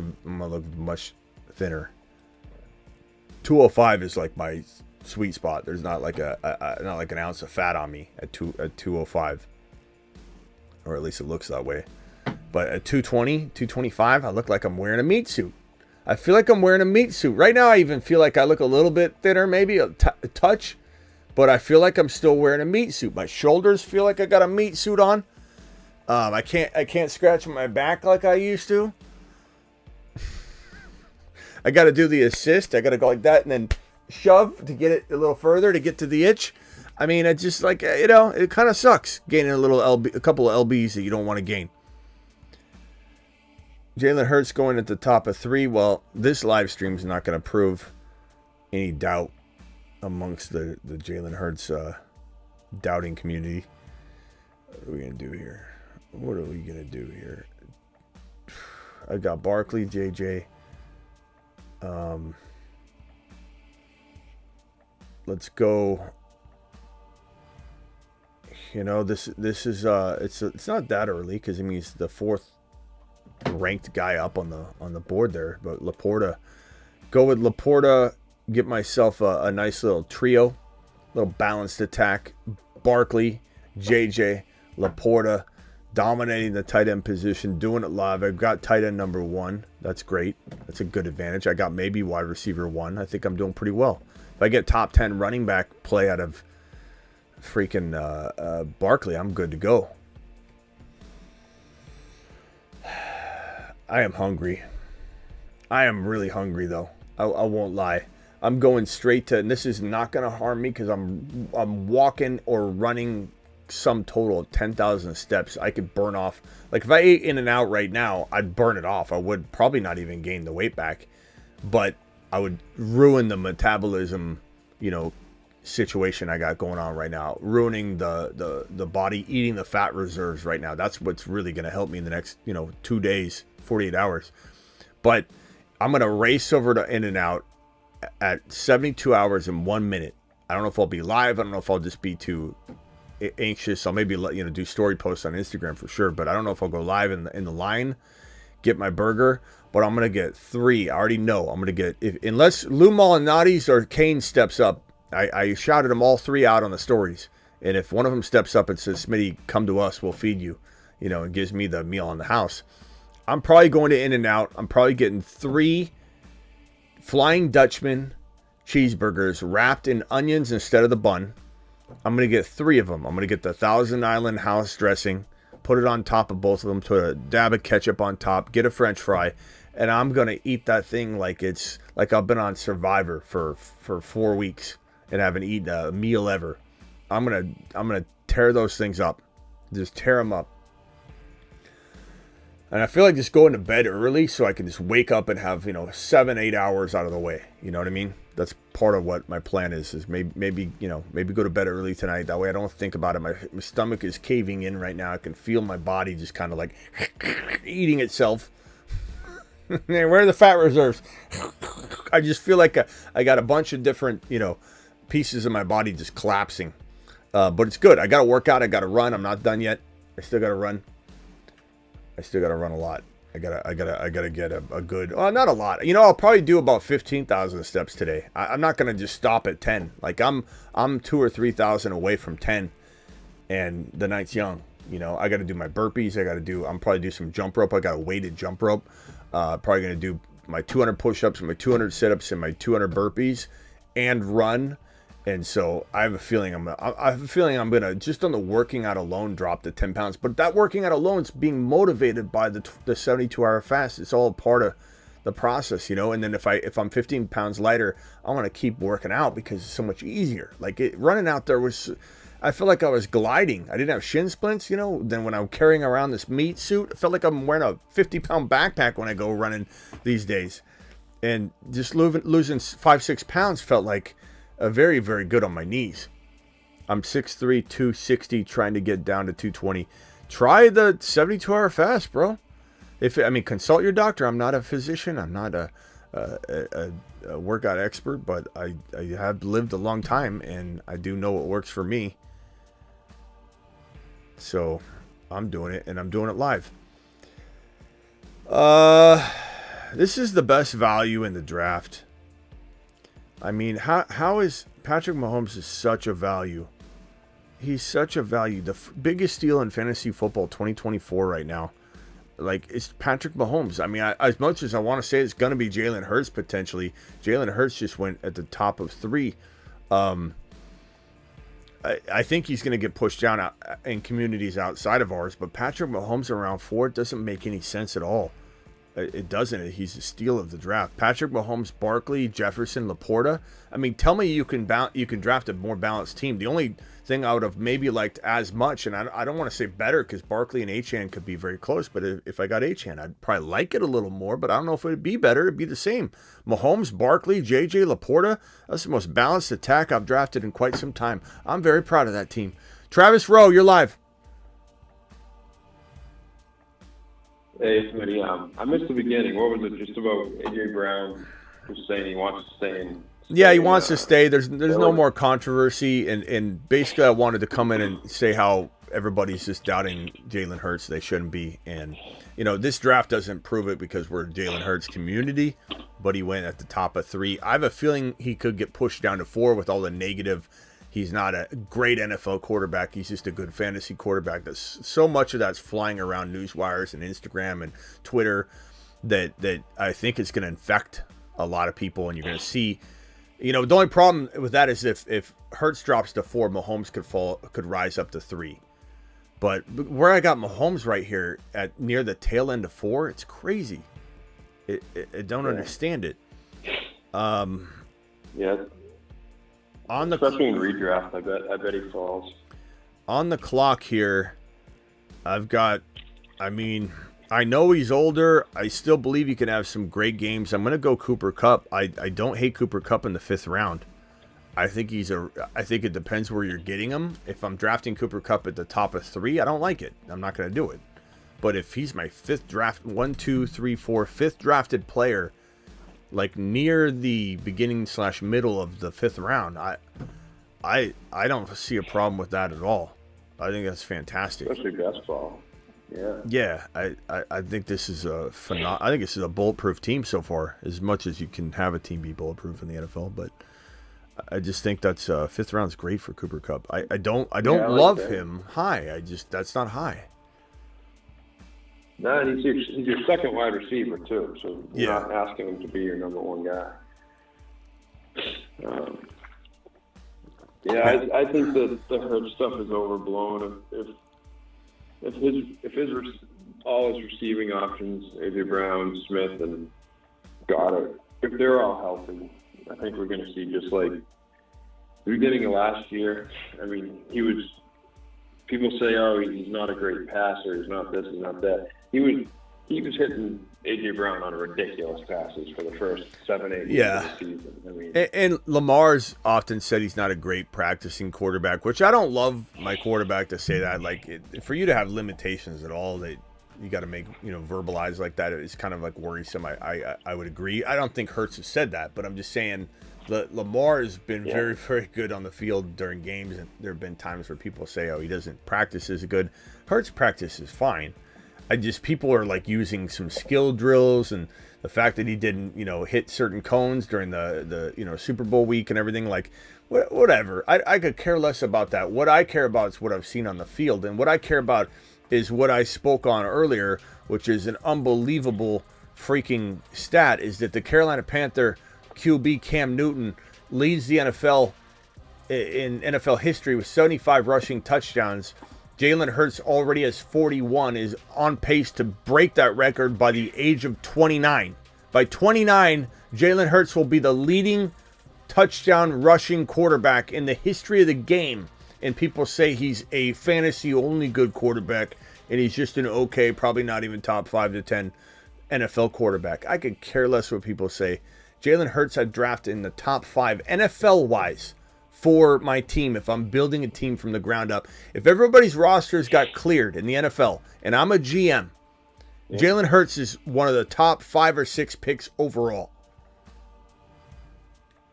much thinner. 205 is like my sweet spot. There's not like an ounce of fat on me at 205, or at least it looks that way. But at 220, 225, I look like I'm wearing a meat suit. I feel like I'm wearing a meat suit right now. I even feel like I look a little bit thinner, maybe a touch, but I feel like I'm still wearing a meat suit. My shoulders feel like I got a meat suit on. I can't scratch my back like I used to. I got to do the assist. I got to go like that and then shove to get it a little further to get to the itch. I mean, it's just like, it kind of sucks gaining a couple of LBs that you don't want to gain. Jaylen Hurts going at the top of 3. Well, this live stream is not going to prove any doubt amongst the Jaylen Hurts doubting community. What are we going to do here? What are we going to do here? I got Barkley, JJ. Let's go. This is it's not that early because I mean he's the 4th ranked guy up on the board there. But Laporta, go with Laporta. Get myself a nice little trio, little balanced attack. Barkley, JJ, Laporta, dominating the tight end position, doing it live. I've got tight end number 1. That's great. That's a good advantage. I got maybe wide receiver 1. I think I'm doing pretty well. If I get top 10 running back play out of freaking Barkley, I'm good to go. I am hungry. I am really hungry though. I won't lie. I'm going straight to, and this is not going to harm me because I'm walking or running some total of 10,000 steps. I could burn off. Like if I ate In-N-Out right now, I'd burn it off. I would probably not even gain the weight back, but I would ruin the metabolism, situation I got going on right now, ruining the body, eating the fat reserves right now. That's what's really going to help me in the next 2 days, 48 hours. But I'm going to race over to In-N-Out at 72 hours and 1 minute. I don't know if I'll be live. I don't know if I'll just be too anxious. I'll maybe do story posts on Instagram for sure, but I don't know if I'll go live in the line, get my burger. But I'm going to get 3. I already know I'm going to get, unless Lou Malnati's or Kane steps up. I shouted them all 3 out on the stories. And if one of them steps up and says, Smitty, come to us, we'll feed you, and gives me the meal on the house. I'm probably going to In-N-Out. I'm probably getting 3 Flying Dutchman cheeseburgers wrapped in onions instead of the bun. I'm going to get 3 of them. I'm going to get the Thousand Island house dressing, put it on top of both of them, put a dab of ketchup on top, get a French fry, and I'm going to eat that thing like it's like I've been on Survivor for 4 weeks and haven't eaten a meal ever. I'm going to tear those things up. Just tear them up. And I feel like just going to bed early so I can just wake up and have, 7-8 hours out of the way. You know what I mean? That's part of what my plan is maybe go to bed early tonight. That way I don't think about it. My stomach is caving in right now. I can feel my body just kind of like eating itself. Where are the fat reserves? I just feel like I got a bunch of different, pieces of my body just collapsing. But it's good. I got to work out. I got to run. I'm not done yet. I still got to run. I still got to run a lot. I gotta get a good, not a lot. I'll probably do about 15,000 steps today. I'm not gonna just stop at 10. Like I'm 2,000 or 3,000 away from 10, and the night's young. I got to do my burpees. I'm probably do some jump rope. I got a weighted jump rope. Probably gonna do my 200 push-ups, my 200 sit-ups, and my 200 burpees, and run. And so I have a feeling I'm gonna just on the working out alone drop to 10 pounds. But that working out alone is being motivated by the 72-hour fast. It's all part of the process, And then if I'm 15 pounds lighter, I want to keep working out because it's so much easier. Like running out there I felt like I was gliding. I didn't have shin splints, Then when I'm carrying around this meat suit, I felt like I'm wearing a 50-pound backpack when I go running these days. And just losing 5-6 pounds felt like very, very good on my knees. I'm 6'3", 260, trying to get down to 220. Try the 72-hour fast, bro. Consult your doctor. I'm not a physician. I'm not a workout expert, but I have lived a long time, and I do know what works for me. So I'm doing it, and I'm doing it live. This is the best value in the draft. How is Patrick Mahomes is such a value? He's such a value. The biggest steal in fantasy football 2024 right now. Like, it's Patrick Mahomes. As much as I want to say it's going to be Jaylen Hurts potentially, Jaylen Hurts just went at the top of 3. I think he's going to get pushed down in communities outside of ours, but Patrick Mahomes around 4 doesn't make any sense at all. It doesn't. He's a steal of the draft. Patrick Mahomes, Barkley, Jefferson, Laporta. I mean, tell me you can draft a more balanced team. The only thing I would have maybe liked as much, and I don't want to say better because Barkley and Achane could be very close, but if I got Achane, I'd probably like it a little more, but I don't know if it would be better. It'd be the same. Mahomes, Barkley, JJ, Laporta. That's the most balanced attack I've drafted in quite some time. I'm very proud of that team. Travis Rowe, you're live. Hey, Smitty. I missed the beginning. What was it just about A.J. Brown just saying he wants to stay in? Yeah, he wants to stay. There's no more controversy, and basically I wanted to come in and say how everybody's just doubting Jaylen Hurts. They shouldn't be, and this draft doesn't prove it because we're a Jaylen Hurts community, but he went at the top of 3. I have a feeling he could get pushed down to 4 with all the negative. He's not a great NFL quarterback. He's just a good fantasy quarterback. That's so much of that's flying around news wires and Instagram and Twitter that I think it's going to infect a lot of people, and you're going to see. The only problem with that is if Hurts drops to 4, Mahomes could rise up to 3. But where I got Mahomes right here at near the tail end of 4, it's crazy. I don't understand it. Yeah. Especially in redraft, I bet he falls. On the clock here, I've got. I know he's older. I still believe he can have some great games. I'm going to go Cooper Kupp. I don't hate Cooper Kupp in the 5th round. I think it depends where you're getting him. If I'm drafting Cooper Kupp at the top of 3, I don't like it. I'm not going to do it. But if he's my 5th draft, 1, 2, 3, 4, 5th drafted player, like near the beginning / middle of the 5th round, I don't see a problem with that at all. I think that's fantastic. Especially best ball. Yeah. Yeah, I think this is I think this is a bulletproof team so far, as much as you can have a team be bulletproof in the NFL. But I just think that's 5th round's great for Cooper Kupp. I don't love him high. That's not high. No, he's your second wide receiver too, so you're not asking him to be your number 1 guy. I think that the Hurts stuff is overblown. If all his receiving options, A.J. Brown, Smith, and Goddard, if they're all healthy, I think we're going to see just like the beginning of last year. I mean, people say, oh, he's not a great passer, he's not this, he's not that. He was hitting A.J. Brown on ridiculous passes for the first 7-8 years of the season. I mean, and Lamar's often said he's not a great practicing quarterback, which I don't love my quarterback to say that. Like, for you to have limitations at all, that you got to make verbalize like that is kind of like worrisome. I would agree. I don't think Hurts has said that, but I'm just saying Lamar has been very, very good on the field during games, and there have been times where people say, oh, he doesn't practice as good. Hurts practice is fine. People are like using some skill drills, and the fact that he didn't, hit certain cones during the Super Bowl week and everything, like whatever. I could care less about that. What I care about is what I've seen on the field, and what I care about is what I spoke on earlier, which is an unbelievable freaking stat, is that the Carolina Panther QB Cam Newton leads the NFL in NFL history with 75 rushing touchdowns. Jaylen Hurts already has 41, is on pace to break that record by the age of 29. By 29, Jaylen Hurts will be the leading touchdown rushing quarterback in the history of the game. And people say he's a fantasy-only good quarterback, and he's just an okay, probably not even top 5 to 10 NFL quarterback. I could care less what people say. Jaylen Hurts I'd draft in the top 5 NFL-wise for my team if I'm building a team from the ground up. If everybody's rosters got cleared in the NFL and I'm a GM, Jaylen Hurts is one of the top 5 or 6 picks overall.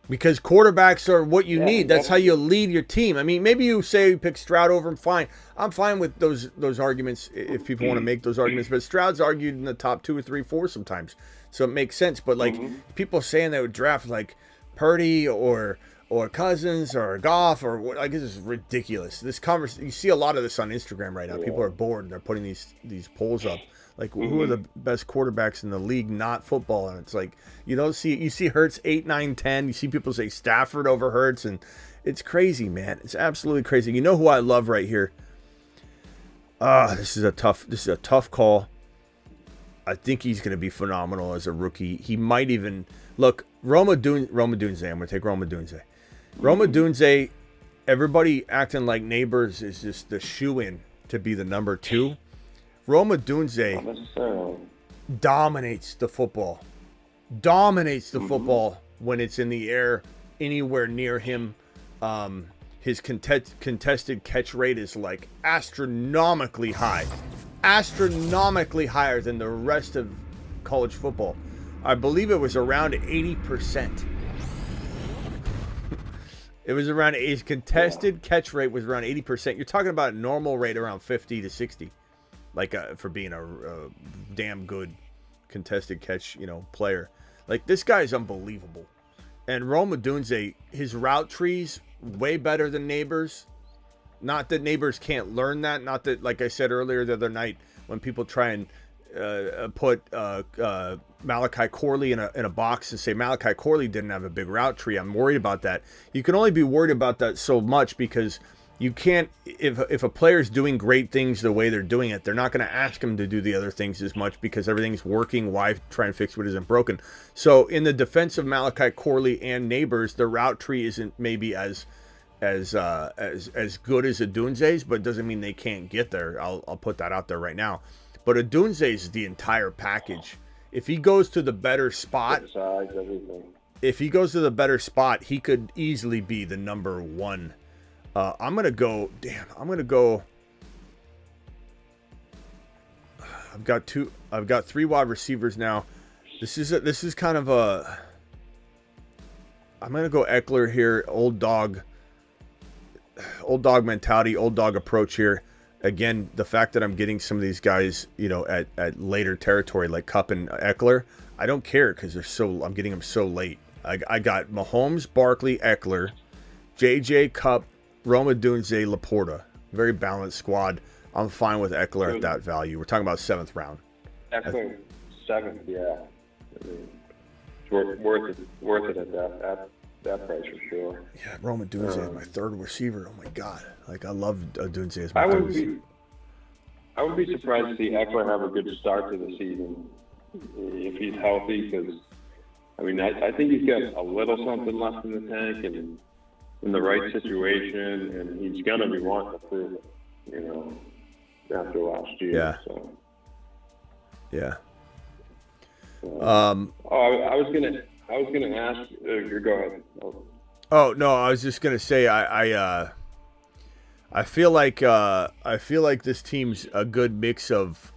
Because quarterbacks are what you need. That's how you lead your team. I mean, maybe you say you pick Stroud over him, fine. I'm fine with those arguments if people want to make those arguments. But Stroud's argued in the top 2 or 3, 4 sometimes. So it makes sense. But like people saying they would draft like Purdy or Cousins or Goff or what, like, this is ridiculous. This conversation, you see a lot of this on Instagram right now. People are bored and they're putting these polls up. Like, who are the best quarterbacks in the league, not football? And it's like, you see Hurts 8, 9, 10. You see people say Stafford over Hurts, and it's crazy, man. It's absolutely crazy. You know who I love right here? This is a tough call. I think he's going to be phenomenal as a rookie. He might even look Roma Dunze. I'm going to take Roma Dunze. Roma Dunze. Everybody acting like Neighbors is just the shoe-in to be the number 2. Roma Dunze dominates the football. Dominates the football when it's in the air anywhere near him. His contested catch rate is like astronomically high. Astronomically higher than the rest of college football. I believe it was around 80%. It was around his contested catch rate was around 80%. You're talking about a normal rate around 50 to 60, like for being a damn good contested catch, player. Like this guy is unbelievable. And Roma Dunze, his route trees way better than Neighbors. Not that Neighbors can't learn that. Not that, like I said earlier the other night, when people try and put Malachi Corley in a box and say Malachi Corley didn't have a big route tree. I'm worried about that. You can only be worried about that so much because you can't, if a player's doing great things the way they're doing it, they're not going to ask him to do the other things as much because everything's working. Why try and fix what isn't broken? So in the defense of Malachi Corley and Neighbors, the route tree isn't maybe as good as a Dunze's, but it doesn't mean they can't get there. I'll put that out there right now. But a Dunze's is the entire package. If he goes to the better spot, he could easily be the number 1. I'm gonna go. I've got 3 wide receivers now. This is kind of a. I'm gonna go Eckler here. Old dog mentality, old dog approach here. Again, the fact that I'm getting some of these guys, at later territory like Kupp and Eckler, I don't care because I'm getting them so late. I got Mahomes, Barkley, Eckler, JJ, Kupp, Roma Dunze, Laporta. Very balanced squad. I'm fine with Eckler at that value. We're talking about 7th round. Eckler, 7th, yeah. I mean, it's worth it at that price for sure. Yeah, Roma Dunze is my 3rd receiver. Oh my god, like I love Dunze as my 3rd receiver. I would be surprised to see Eckler have a good start to the season if he's healthy. Because I think he's got a little something left in the tank, and in the right situation, and he's gonna be wanting to prove it. After last year. Yeah. So. Yeah. I was gonna ask. Go ahead. Oh no, I was just gonna say I feel like this team's a good mix of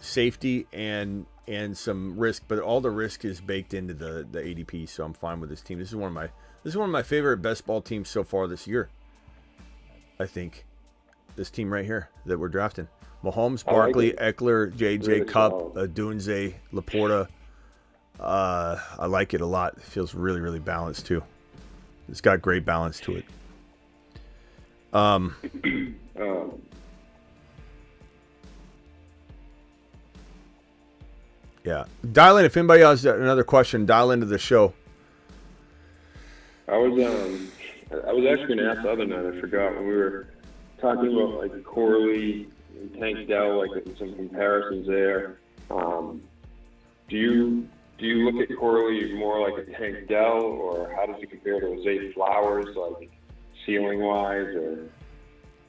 safety and some risk, but all the risk is baked into the ADP, so I'm fine with this team. This is one of my favorite best ball teams so far this year. I think this team right here that we're drafting: Mahomes, Barkley, Eckler, JJ, really Kupp, Dunze, Laporta. I like it a lot. It feels really, really balanced too. It's got great balance to it. Yeah. Dial in if anybody has another question. Dial into the show. I was actually going to ask the other night. I forgot when we were talking about like Corley and Tank Dell, like some comparisons there. Do you look at Corley more like a Tank Dell, or how does he compare to Zay Flowers, like ceiling wise, or?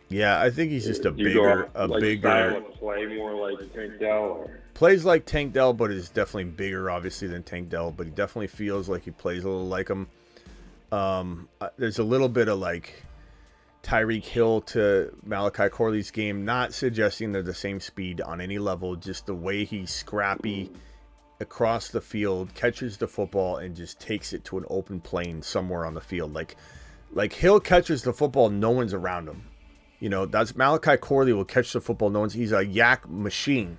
Yeah, I think he's just a bigger style of play more like Tank Dell, or? Plays like Tank Dell, but is definitely bigger, obviously, than Tank Dell. But he definitely feels like he plays a little like him. There's a little bit of like Tyreek Hill to Malachi Corley's game, not suggesting they're the same speed on any level, just the way he's scrappy across the field, catches the football, and just takes it to an open plane somewhere on the field. Like Hill catches the football, no one's around him. That's Malachi Corley will catch the football, he's a yak machine.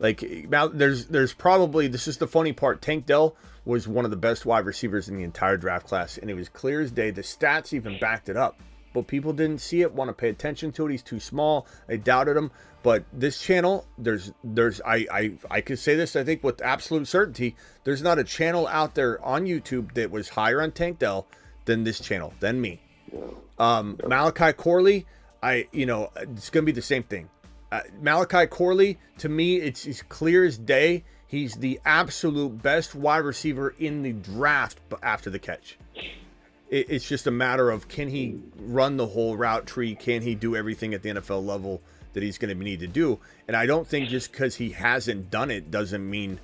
Like there's probably, this is the funny part, Tank Dell was one of the best wide receivers in the entire draft class, and it was clear as day. The stats even backed it up, but people didn't see it, want to pay attention to it. He's too small. I doubted him. But this channel, I could say this, I think, with absolute certainty, there's not a channel out there on YouTube that was higher on Tank Dell than this channel, than me. Malachi Corley, it's going to be the same thing. Malachi Corley, to me, it's clear as day. He's the absolute best wide receiver in the draft after the catch. It's just a matter of, can he run the whole route tree? Can he do everything at the NFL level that he's going to need to do? And I don't think just because he hasn't done it doesn't mean,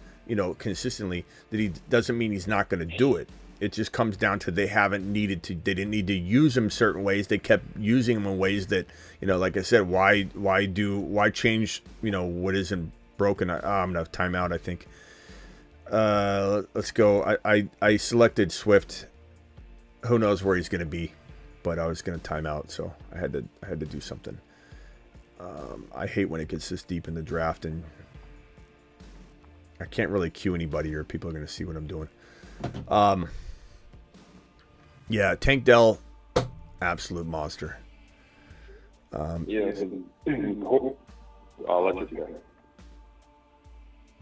consistently, that he doesn't mean he's not going to do it. It just comes down to they didn't need to use him certain ways. They kept using him in ways that, like I said, why change, what isn't broken? I'm going to time out, I think. Let's go. I selected Swift. Who knows where he's going to be, but I was going to time out, so I had to do something. I hate when it gets this deep in the draft and I can't really cue anybody or people are going to see what I'm doing. Yeah, Tank Dell, absolute monster. I'll let you go.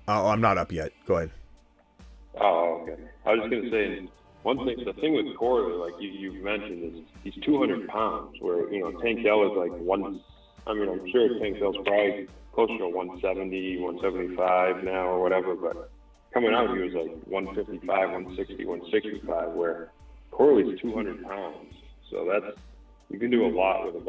Oh, I'm not up yet. Go ahead. Oh, okay. I was just going to say, the thing with Corley, like you've mentioned, is he's 200 pounds, where, Tank Dell is like I'm sure Tank Dell's probably closer to 170, 175 now or whatever, but coming out, he was like 155, 160, 165, where Corley's 200 pounds. So you can do a lot with a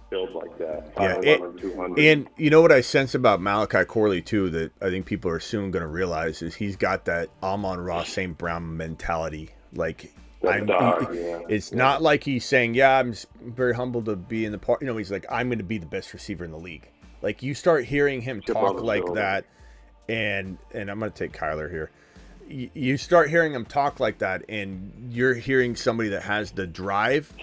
build like that. Yeah, 200. And you know what I sense about Malachi Corley, too, that I think people are soon going to realize is he's got that Amon-Ra St. Brown mentality. Like, it's not like he's saying, I'm very humble to be in the part. He's like, I'm going to be the best receiver in the league. Like, you start hearing him talk like that, and I'm going to take Kyler here. You start hearing him talk like that, and you're hearing somebody that has the drive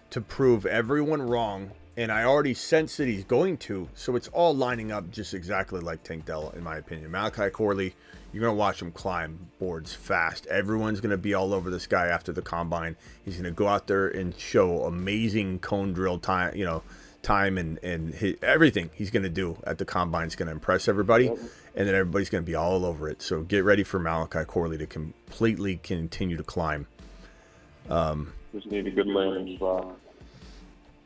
to prove everyone wrong, and I already sense that he's going to, so it's all lining up just exactly like Tank Dell, in my opinion. Malachi Corley, you're going to watch him climb boards fast. Everyone's going to be all over this guy after the combine. He's going to go out there and show amazing cone drill time, time and everything he's going to do at the combine is going to impress everybody, and then everybody's going to be all over it. So get ready for Malachi Corley to completely continue to climb. Just need a good landing spot.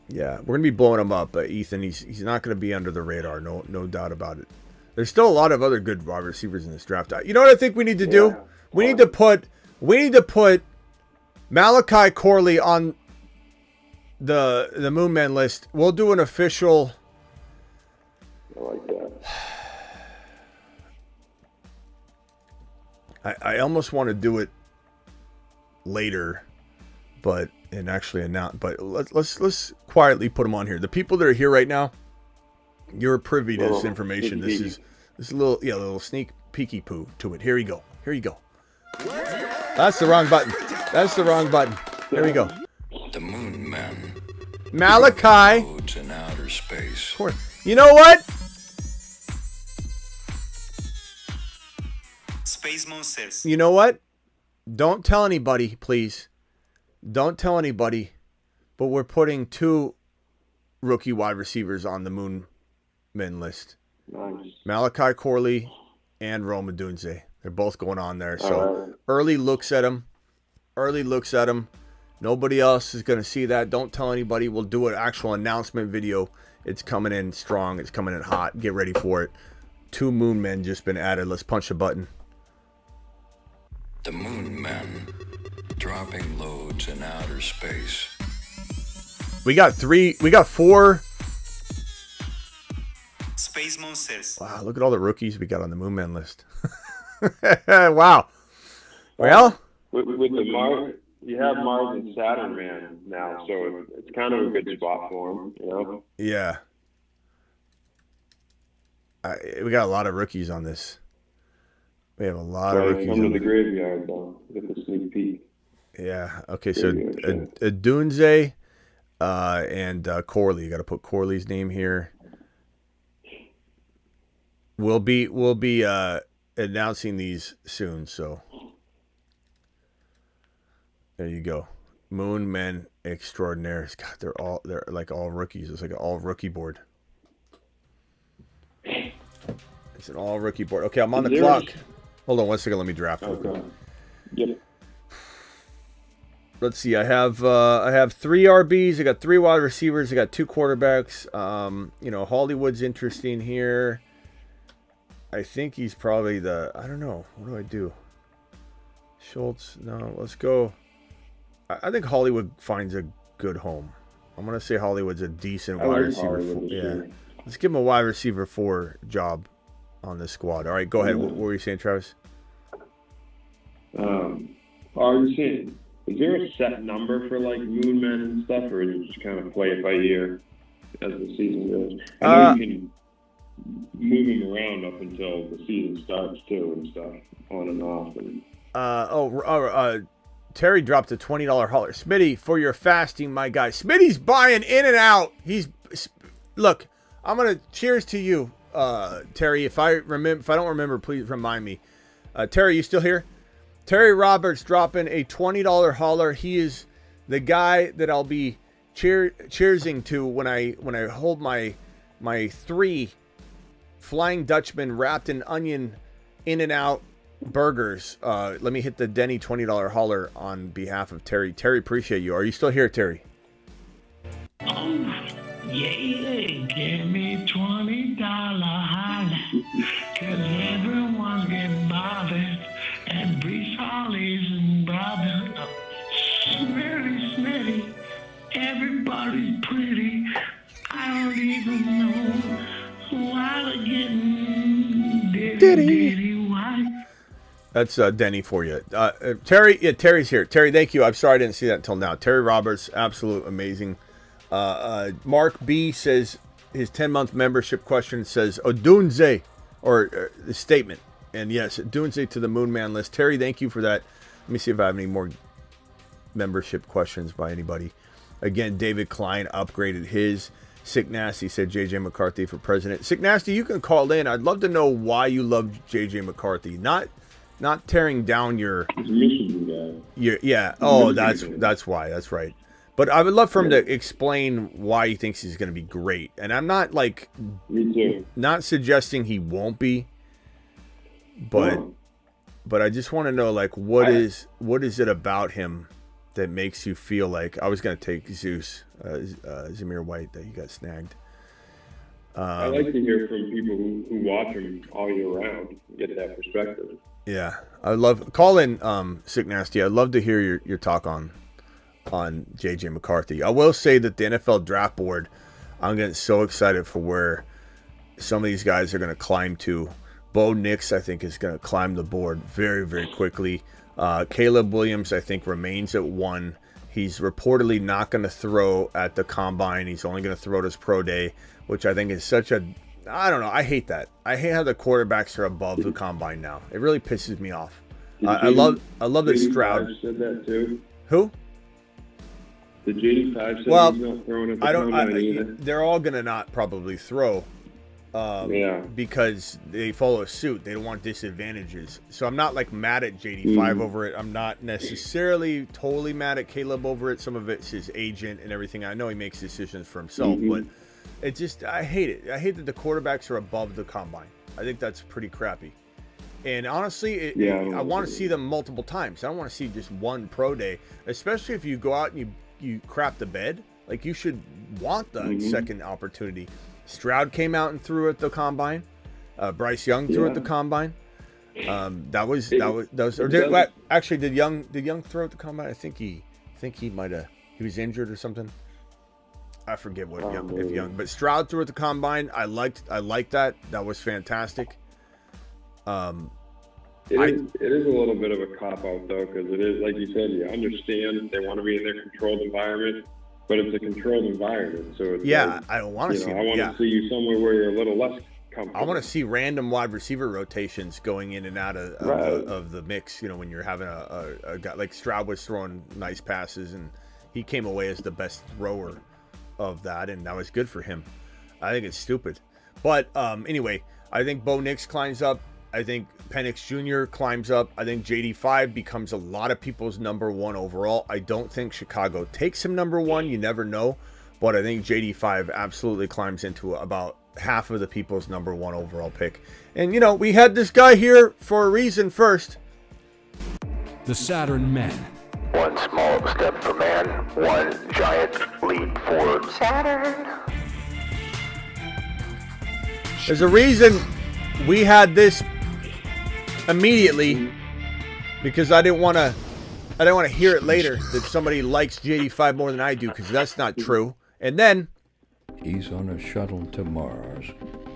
Yeah, we're going to be blowing him up, Ethan. He's not going to be under the radar, no doubt about it. There's still a lot of other good wide receivers in this draft. You know what I think we need to do? We need to put Malachi Corley on the Moonmen list. We'll do an official. I like that. I almost want to do it later, and actually announce. But let's quietly put them on here. The people that are here right now, you're privy to this information. This is a little sneak peeky poo to it. Here you go. That's the wrong button. Here we go. The Moonmen. Malachi. Roads in outer space. Of course. You know what? Space Moses. You know what? Don't tell anybody, please. Don't tell anybody. But we're putting 2 rookie wide receivers on the Moonmen list. Nice. Malachi Corley and Rome Odunze. They're both going on there. So early looks at them. Nobody else is going to see that. Don't tell anybody. We'll do an actual announcement video. It's coming in strong. It's coming in hot. Get ready for it. 2 Moonmen just been added. Let's punch the button. The Moonmen. Dropping loads in outer space. We got 4. Space Moses. Wow, look at all the rookies we got on the Moonmen list. Wow. Well, with the Mars, you have Mars and Saturn man now, so it's kind of a good spot for him, Yeah. We got a lot of rookies on this. We have a lot of rookies. Come to the graveyard, though. Get the sneak peek. Yeah. Okay. So Odunze and Corley. You got to put Corley's name here. We'll be announcing these soon. So there you go. Moonmen extraordinaires. God, they're like all rookies. It's like an all rookie board. It's an all rookie board. Okay, I'm on the clock. Hold on 1 second. Let me draft. Okay. Yep. let's see. I have 3 RBs. I got 3 wide receivers. I got 2 quarterbacks. Hollywood's interesting here. I think he's probably I don't know. What do I do? Schultz. No, let's go. I think Hollywood finds a good home. I'm going to say Hollywood's a decent wide receiver. Let's give him a wide receiver 4 job on this squad. All right, go ahead. What were you saying, Travis? Is there a set number for like Moonmen and stuff, or is it just kind of play it by ear as the season goes? I know you can move him around up until the season starts too and stuff, on and off. Terry dropped a $20 holler. Smitty, for your fasting, my guy. Smitty's buying in and out. Look. I'm gonna cheers to you, Terry. If I don't remember, please remind me. Terry, you still here? Terry Roberts dropping a $20 holler. He is the guy that I'll be cheersing to when I hold my 3 Flying Dutchman wrapped in onion In-N-Out burgers. Let me hit the Denny $20 holler on behalf of Terry. Terry, appreciate you. Are you still here, Terry? Yeah, give me $20 holler, 'cause everyone's getting bothered, and Brees Hall's brother. Smitty, everybody's pretty. I don't even know why they're getting diddy. Why? That's Denny for you. Terry, yeah, Terry's here. Terry, thank you. I'm sorry I didn't see that until now. Terry Roberts, absolute amazing. Mark B says his 10-month membership question says Odunze, or the statement. And yes, Odunze to the Moonman list. Terry, thank you for that. Let me see if I have any more membership questions by anybody. Again, David Klein upgraded his. Sick Nasty said JJ McCarthy for president. Sick Nasty, you can call in. I'd love to know why you love JJ McCarthy. Not tearing down your yeah. Oh, that's why. That's right. But I would love for him to explain why he thinks he's going to be great. And I'm not not suggesting he won't be, but I just want to know what is it about him that makes you feel like I was going to take Zeus, Zamir White, that you got snagged. I like to hear from people who watch him all year round, get that perspective. Yeah, call in Sick Nasty. I'd love to hear your talk on JJ McCarthy. I will say that the NFL draft board, I'm getting so excited for where some of these guys are going to climb to. Bo Nix, I think, is going to climb the board very, very quickly. Caleb Williams, I think, remains at 1. He's reportedly not going to throw at the combine. He's only going to throw at his pro day, which I think is such a, I don't know. I hate that. I hate how the quarterbacks are above the combine now. It really pisses me off. I love that Stroud said that too. Who? The JD5 said he's not throwing at the combine either. They're all going to not probably throw. Because they follow suit. They don't want disadvantages. So I'm not mad at JD5 over it. I'm not necessarily totally mad at Caleb over it. Some of it's his agent and everything. I know he makes decisions for himself, but it just, I hate it. I hate that the quarterbacks are above the combine. I think that's pretty crappy. And honestly, I want to see them multiple times. I don't want to see just one pro day, especially if you go out and you crap the bed. You should want the second opportunity. Stroud came out and threw at the combine. Bryce Young threw at the combine. Did Young throw at the combine? I think he might have. He was injured or something. I forget what Young. But Stroud threw at the combine. I liked that. That was fantastic. It is a little bit of a cop out though, because it is like you said. You understand they want to be in their controlled environment. But it's a controlled environment, so it's I don't want to see. I want to see you somewhere where you're a little less comfortable. I want to see random wide receiver rotations going in and out of the mix. When you're having a guy like Stroud was throwing nice passes, and he came away as the best thrower of that, and that was good for him. I think it's stupid, but anyway, I think Bo Nix climbs up. I think Penix Jr. climbs up. I think JD5 becomes a lot of people's number 1 overall. I don't think Chicago takes him number 1. You never know. But I think JD5 absolutely climbs into about half of the people's number 1 overall pick. And, we had this guy here for a reason first. The Saturn Men. One small step for man, one giant leap for Saturn. There's a reason we had this immediately, because I didn't want to hear it later that somebody likes JD5 more than I do, because that's not true. And then He's on a shuttle to Mars.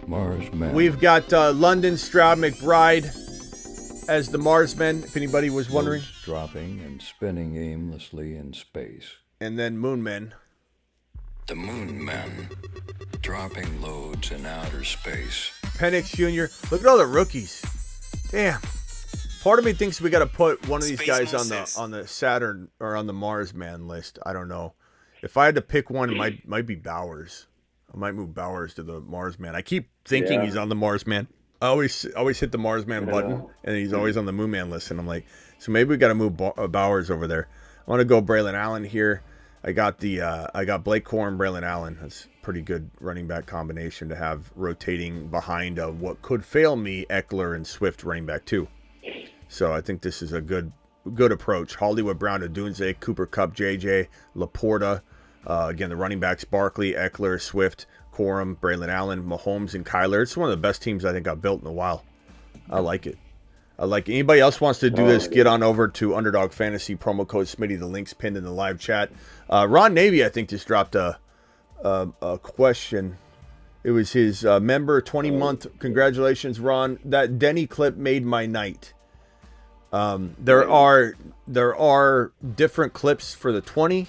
Mars man. we've got London Stroud McBride as the Marsmen, if anybody was wondering. Loads dropping and spinning aimlessly in space. And then Moonmen. The Moonmen. Dropping loads in outer space. Penix Jr. Look at all the rookies. Damn. Part of me thinks we got to put one of these guys on the Saturn or on the Mars man list. I don't know. If I had to pick one, it might be Bowers. I might move Bowers to the Mars man. I keep thinking he's on the Mars man. I always hit the Mars man button, and he's always on the Moon man list. And I'm like, so maybe we got to move Bowers over there. I want to go Braylon Allen here. I got Blake Corum, Braylon Allen. That's a pretty good running back combination to have rotating behind what could fail me, Eckler and Swift running back too. So I think this is a good approach. Hollywood Brown, Odunze, Cooper Kupp, JJ, Laporta. Again, the running backs, Barkley, Eckler, Swift, Corum, Braylon Allen, Mahomes, and Kyler. It's one of the best teams I think I've built in a while. I like it. Anybody else wants to do this, get on over to Underdog Fantasy, promo code Smitty. The link's pinned in the live chat. Ron Navy, I think, just dropped a question. It was his member 20-month. Congratulations, Ron. That Denny clip made my night. There are different clips for the 20,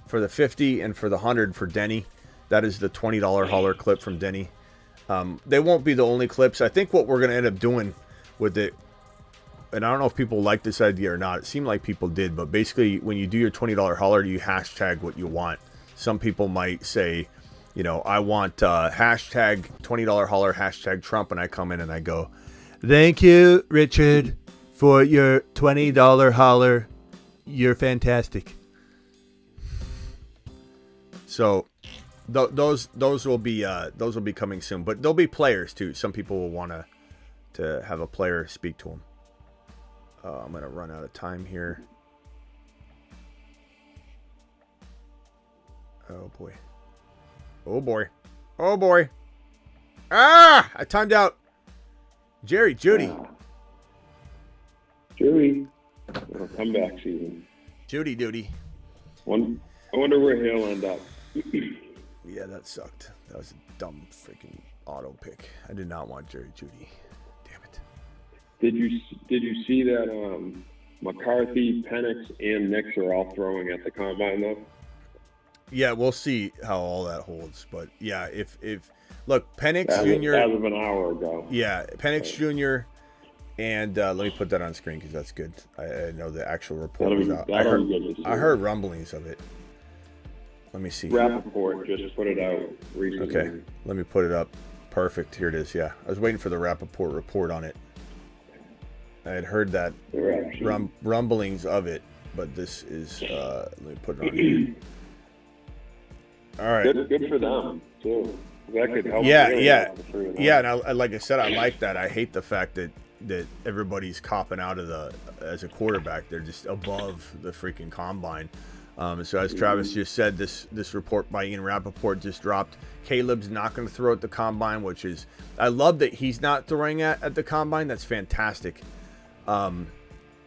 for the 50, and for the 100 for Denny. That is the $20 hauler clip from Denny. They won't be the only clips. I think what we're going to end up doing with it, and I don't know if people like this idea or not. It seemed like people did, but basically when you do your $20 hauler, you hashtag what you want. Some people might say, I want hashtag $20 hauler, hashtag Trump, and I come in and I go, thank you, Richard, for your $20 hauler. You're fantastic. So those will be coming soon, but there'll be players too. Some people will want to have a player speak to them. I'm gonna run out of time here. Oh boy. Oh boy. Oh boy. Ah! I timed out. Jerry Judy. Judy. Comeback season. Judy Duty. I wonder where he'll end up. Yeah, that sucked. That was a dumb freaking auto pick. I did not want Jerry Judy. Damn it. Did you see that McCarthy, Penix, and Nix are all throwing at the combine though? Yeah, we'll see how all that holds. But yeah, if look, Penix Jr. As of an hour ago. Yeah, Penix Jr. And let me put that on screen because that's good. I know the actual report was out. I heard rumblings of it. Let me see. Rappaport just put it out recently. Okay, let me put it up. Perfect. Here it is. Yeah, I was waiting for the Rappaport report on it. I had heard that rumblings of it, but this is. Let me put it on here. All right. Good for them too. That could help. Yeah. And like I said, I like that. I hate the fact that everybody's copping out of as a quarterback. They're just above the freaking combine. So as Travis just said, this report by Ian Rappaport just dropped. Caleb's not going to throw at the combine, which is, I love that he's not throwing at the combine. That's fantastic.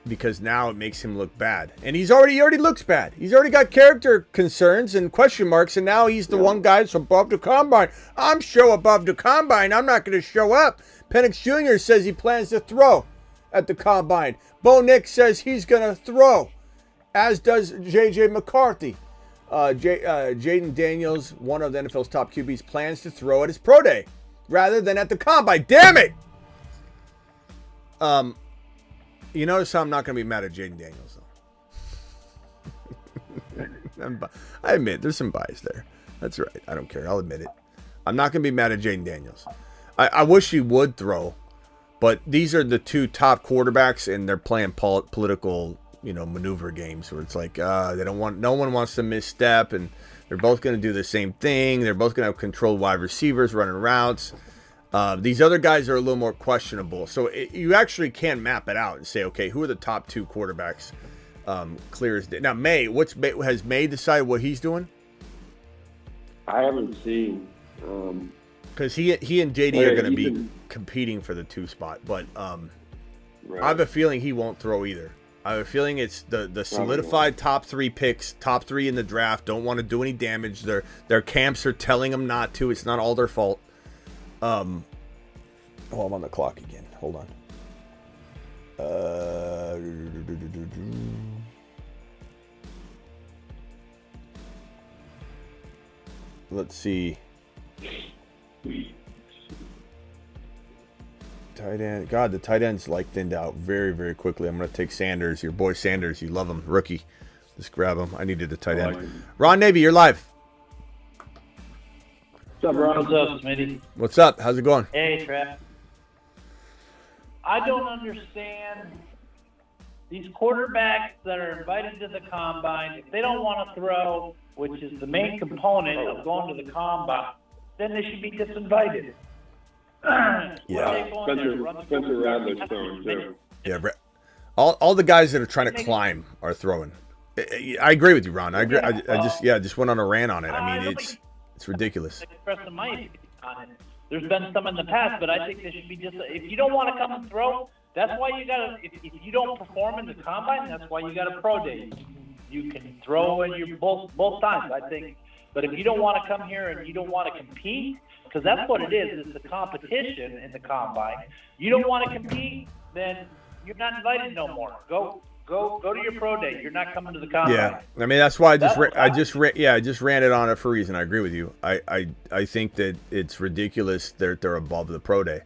Because now it makes him look bad. And he already looks bad. He's already got character concerns and question marks, and now he's the one guy that's above the combine. I'm above the combine. I'm not going to show up. Penix Jr. says he plans to throw at the combine. Bo Nick says he's going to throw, as does J.J. McCarthy. Jaden Daniels, one of the NFL's top QBs, plans to throw at his pro day rather than at the combine. Damn it! You notice how I'm not going to be mad at Jaden Daniels, though. I admit, there's some bias there. That's right. I don't care. I'll admit it. I'm not going to be mad at Jaden Daniels. I wish he would throw, but these are the two top quarterbacks, and they're playing political, maneuver games where it's like no one wants to misstep, and they're both going to do the same thing. They're both going to have controlled wide receivers running routes. These other guys are a little more questionable. So you actually can map it out and say, okay, who are the top two quarterbacks clear as day. Now, Maye, has Maye decided what he's doing? I haven't seen. Because he and JD are going to be competing for the 2 spot, but Right. I have a feeling he won't throw either. I have a feeling it's the solidified top 3 picks, top 3 in the draft, don't want to do any damage. Their camps are telling them not to. It's not all their fault. I'm on the clock again. Hold on. Let's see. Tight end. God, the tight end's like thinned out very, very quickly. I'm going to take Sanders, your boy Sanders. You love him. Rookie. Just grab him. I needed a tight end. Ron Navy, you're live. What's up, Ron? What's up, Smitty? What's up? How's it going? Hey, Trav. I don't understand these quarterbacks that are invited to the combine. If they don't want to throw, which is the main component of going to the combine, then they should be disinvited. Yeah. Spencer Rattler's throwing too. Yeah. All the guys that are trying to climb are throwing. I agree with you, Ron. I agree. I just went on a rant on it. I mean, it's ridiculous. Expressing my opinion on it. There's been some in the past, but I think there should be just. If you don't want to come and throw, that's why you gotta. If you don't perform in the combine, that's why you got a pro day. You can throw in your both times, I think. But if you don't want to come here and you don't want to compete, because that's what it is. It's a competition in the combine. You don't want to compete, then you're not invited no more. Go to your pro day. You're not coming to the combine. Yeah, I mean that's why I just ranted on it for a reason. I agree with you. I think that it's ridiculous they're above the pro day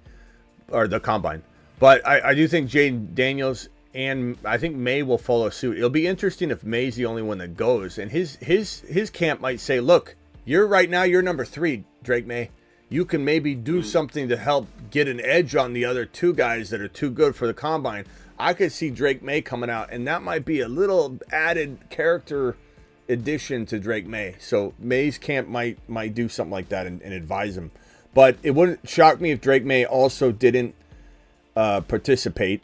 or the combine, but I do think Jaden Daniels and I think Maye will follow suit. It'll be interesting if May's the only one that goes, and his camp might say, "Look, you're number 3, Drake Maye. You can maybe do something to help get an edge on the other 2 guys that are too good for the combine." I could see Drake Maye coming out, and that might be a little added character addition to Drake Maye. So May's camp might do something like that and advise him. But it wouldn't shock me if Drake Maye also didn't participate.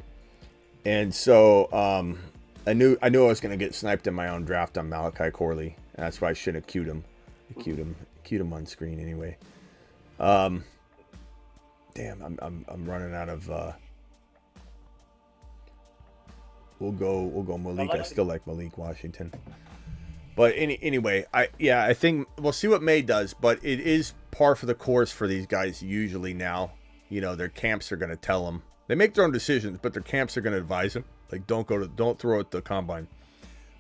And so I knew I was going to get sniped in my own draft on Malachi Corley, and that's why I shouldn't have queued him. I queued him on screen anyway. Damn, I'm running out of. We'll go Malik. I still like Malik Washington. But anyway, I think we'll see what Maye does. But it is par for the course for these guys usually now. You know, their camps are going to tell them. They make their own decisions, but their camps are going to advise them. Like, don't throw at the combine.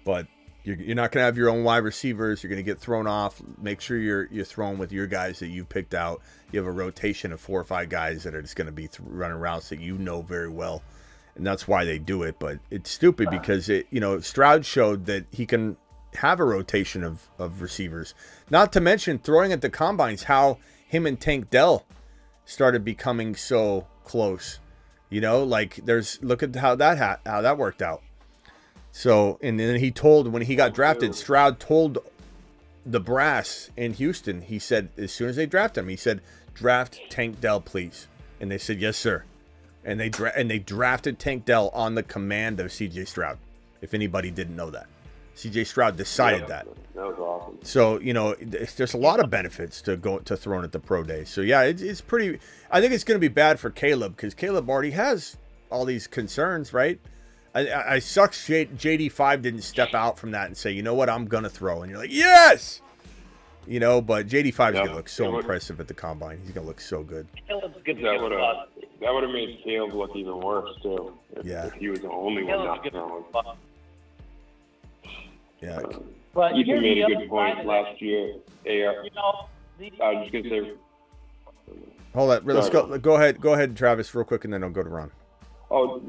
But you're not going to have your own wide receivers. You're going to get thrown off. Make sure you're throwing with your guys that you picked out. You have a rotation of 4 or 5 guys that are just going to be running routes that you know very well. And that's why they do it. But it's stupid because Stroud showed that he can have a rotation of receivers. Not to mention throwing at the combines, how him and Tank Dell started becoming so close. Look at how that worked out. So, and then when he got drafted, Stroud told the brass in Houston, he said, as soon as they drafted him, he said, "Draft Tank Dell, please." And they said, "Yes, sir." And they drafted Tank Dell on the command of CJ Stroud. If anybody didn't know that, CJ Stroud decided that. That was awesome. So there's a lot of benefits to throwing at the pro day. So yeah, it's pretty. I think it's going to be bad for Caleb because Caleb already has all these concerns, right? I sucks JD5 didn't step out from that and say, you know what, I'm going to throw. And you're like, yes! But JD5 is going to look so impressive at the combine. He's going to look so good. That would have made Caleb look even worse, too. If he was the only one not throwing. Yeah. But Ethan made a good point last year. I was just going to say... Hold on. Let's go. Go ahead, Travis, real quick, and then I'll go to Ron. Oh,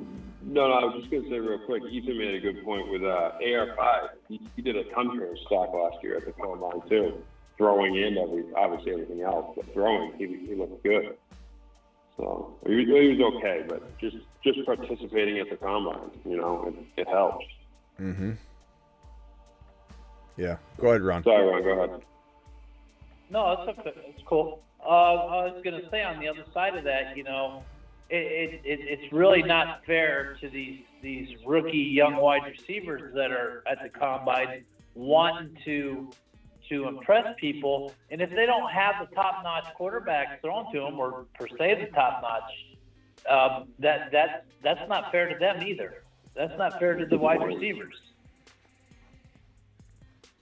no, I was just going to say real quick, Ethan made a good point with AR5. He did a ton for his stock last year at the combine, too. Throwing and obviously everything else, but throwing, he looked good. So he was okay, but just participating at the combine, it helps. Mm-hmm. Yeah. Go ahead, Ron. Sorry, Ron, go ahead. No, it's okay. It's cool. I was going to say on the other side of that, it's really not fair to these rookie young wide receivers that are at the combine wanting to impress people, and if they don't have the top-notch quarterbacks thrown to them, or per se the top-notch, that's not fair to them either. That's not fair to the wide receivers.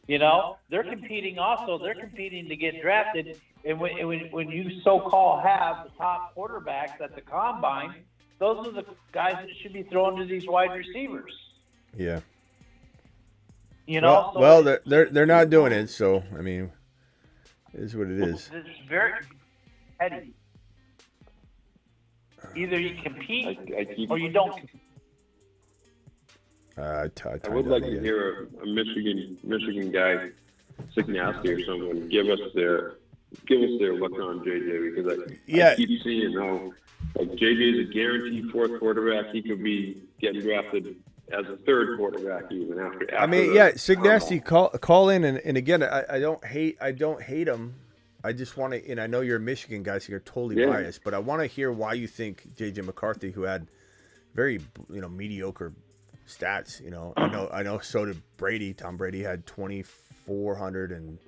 You know, they're competing also. They're competing to get drafted, and when you so-called have the top quarterbacks at the combine, those are the guys that should be thrown to these wide receivers. Yeah. You know, well, they're not doing it, so I mean, it is what it is. It's very petty. Either you compete or you don't compete. I would like to hear a Michigan guy, Signasty or someone, give us their look on JJ, because I keep seeing how like JJ's a guaranteed fourth quarterback. He could be getting drafted as a third quarterback even after. I mean, yeah, Signasty, call in, and again, I don't hate him. I just want to, and I know you're a Michigan guy, so you're totally biased, but I want to hear why you think JJ McCarthy, who had very mediocre stats, I know so did Brady. Tom Brady had 2,400 and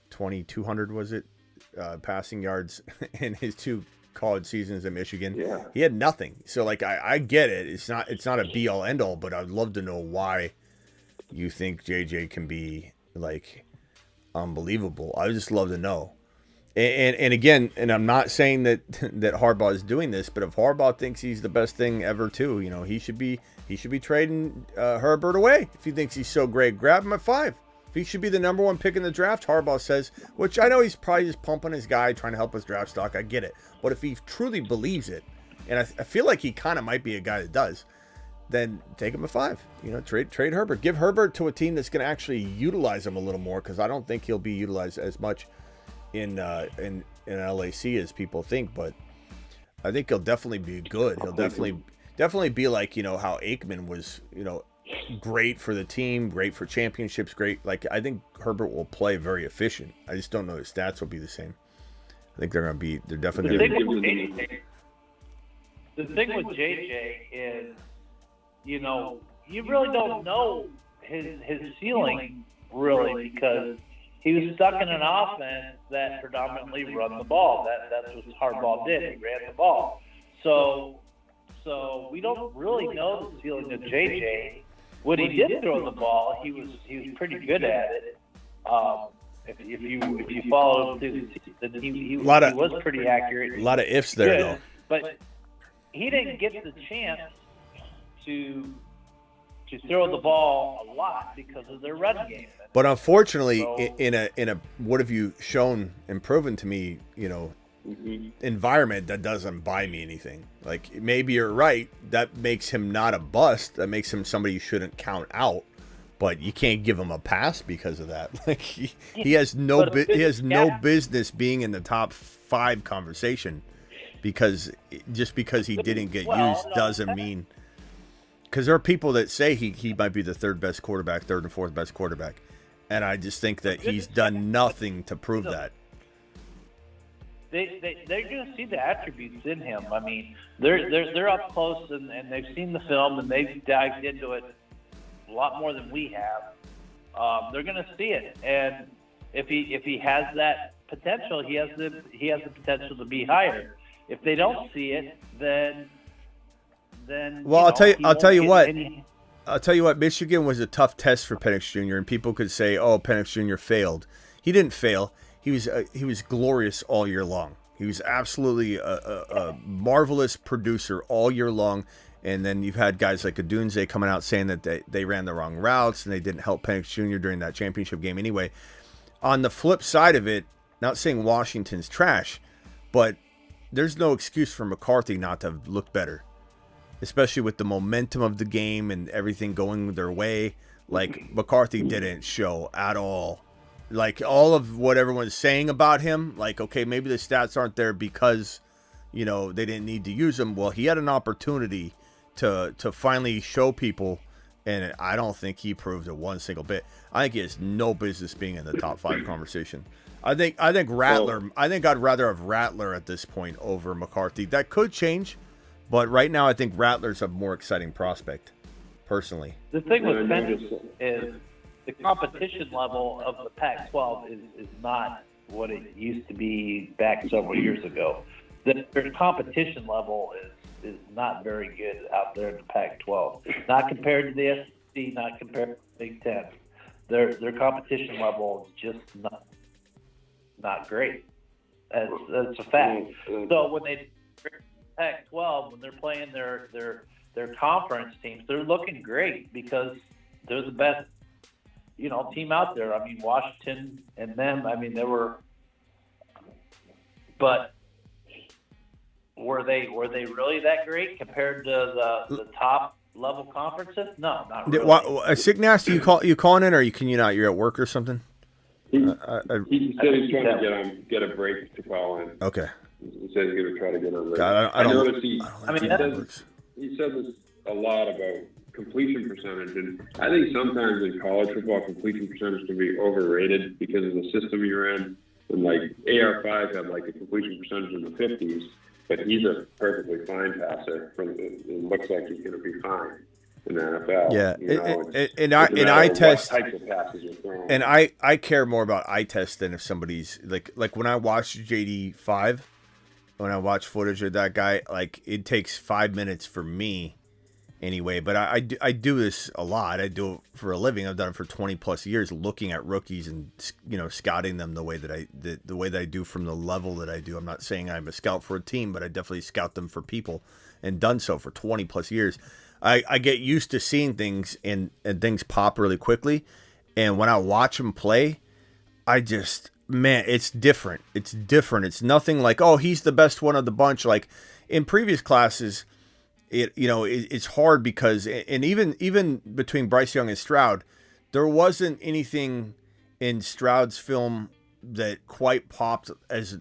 2,200 was it passing yards in his 2 college seasons at Michigan. Yeah. He had nothing. So like I get it. It's not a be all end all, but I'd love to know why you think JJ can be like unbelievable. I would just love to know. And again, and I'm not saying that Harbaugh is doing this, but if Harbaugh thinks he's the best thing ever too, he should be trading Herbert away. If he thinks he's so great, grab him at 5. If he should be the number 1 pick in the draft, Harbaugh says, which I know he's probably just pumping his guy, trying to help his draft stock. I get it. But if he truly believes it, and I feel like he kind of might be a guy that does, then take him at 5. Trade Herbert. Give Herbert to a team that's going to actually utilize him a little more, because I don't think he'll be utilized as much in LAC as people think. But I think he'll definitely be good. He'll definitely be like how Aikman was great for the team, great for championships, great. Like I think Herbert will play very efficient. I just don't know his stats will be the same. I think they're definitely going to be. The thing with JJ is, you really don't know his ceiling really, because he was stuck in an offense that predominantly run the ball. That's what Harbaugh did. He ran the ball. So we don't really know the ceiling of JJ. When he did throw the ball, he was pretty good at it. If you followed the team, he was pretty accurate. A lot of ifs there, though. But he didn't get the chance to throw the ball a lot because of their run game. But unfortunately, in a what have you shown and proven to me, environment, that doesn't buy me anything. Like maybe you're right, that makes him not a bust. That makes him somebody you shouldn't count out. But you can't give him a pass because of that. Like he has no business being in the top 5 conversation, because just because he didn't get used doesn't mean. Because there are people that say he might be the third and fourth best quarterback, and I just think that he's done nothing to prove that. They do see the attributes in him. I mean, they're up close and they've seen the film and they've dived into it a lot more than we have. They're going to see it, and if he has that potential, he has the potential to be higher. If they don't see it, then well, I'll tell you what. Michigan was a tough test for Penix Jr. and people could say, "Oh, Penix Jr. failed." He didn't fail. He was glorious all year long. He was absolutely a marvelous producer all year long. And then you've had guys like Odunze coming out saying that they ran the wrong routes and they didn't help Penix Jr. during that championship game anyway. On the flip side of it, not saying Washington's trash, but there's no excuse for McCarthy not to have looked better, especially with the momentum of the game and everything going their way. Like McCarthy didn't show at all. Like all of what everyone's saying about him, like, okay, maybe the stats aren't there because, they didn't need to use them. Well, he had an opportunity to finally show people, and I don't think he proved it one single bit. I think he has no business being in the top 5 conversation. I think Rattler. I think I'd rather have Rattler at this point over McCarthy. That could change, But right now, I think Rattler's a more exciting prospect, personally. The thing with Penn is the competition level of the Pac-12 is not what it used to be back several years ago. Their competition level is not very good out there in the Pac-12. Not compared to the SEC, not compared to the Big Ten. Their competition level is just not great. That's a fact. So when they Pac-12, when they're playing their conference teams, they're looking great because they're the best, team out there. I mean, Washington and them. I mean, but were they really that great compared to the top level conferences? No, not really. Signas, you calling in, or can you not? You're at work or something? He said he's trying to get a break to call in. Okay. He said he's going to try to get a break. I noticed he says this a lot about completion percentage, and I think sometimes in college football completion percentage can be overrated because of the system you're in. And like AR5 had like a completion percentage in the 50s, but he's a perfectly fine passer. It looks like he's going to be fine in the NFL. Yeah, I test types of passes you're throwing. And I care more about eye test than if somebody's like when I watch JD5, when I watch footage of that guy, like it takes 5 minutes for me anyway. But I do this a lot. I do it for a living. I've done it for 20 plus years, looking at rookies and scouting them the way that I do from the level that I do. I'm not saying I'm a scout for a team, but I definitely scout them for people, and done so for 20 plus years. I get used to seeing things and things pop really quickly. And when I watch them play, it's different. It's different. It's nothing like, oh, he's the best one of the bunch. Like in previous classes, it's hard because, and even between Bryce Young and Stroud, there wasn't anything in Stroud's film that quite popped as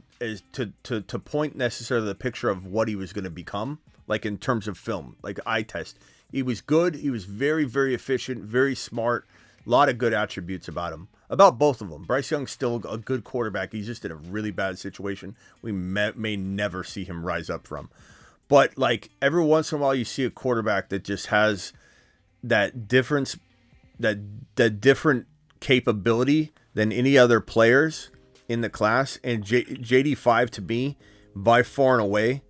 to point necessarily the picture of what he was going to become. Like in terms of film, like eye test, he was good. He was very, very efficient, very smart. A lot of good attributes about him, about both of them. Bryce Young's still a good quarterback. He's just in a really bad situation we may never see him rise up from. But like every once in a while, you see a quarterback that just has that difference, that different capability than any other players in the class. And JD5 to me, by far and away,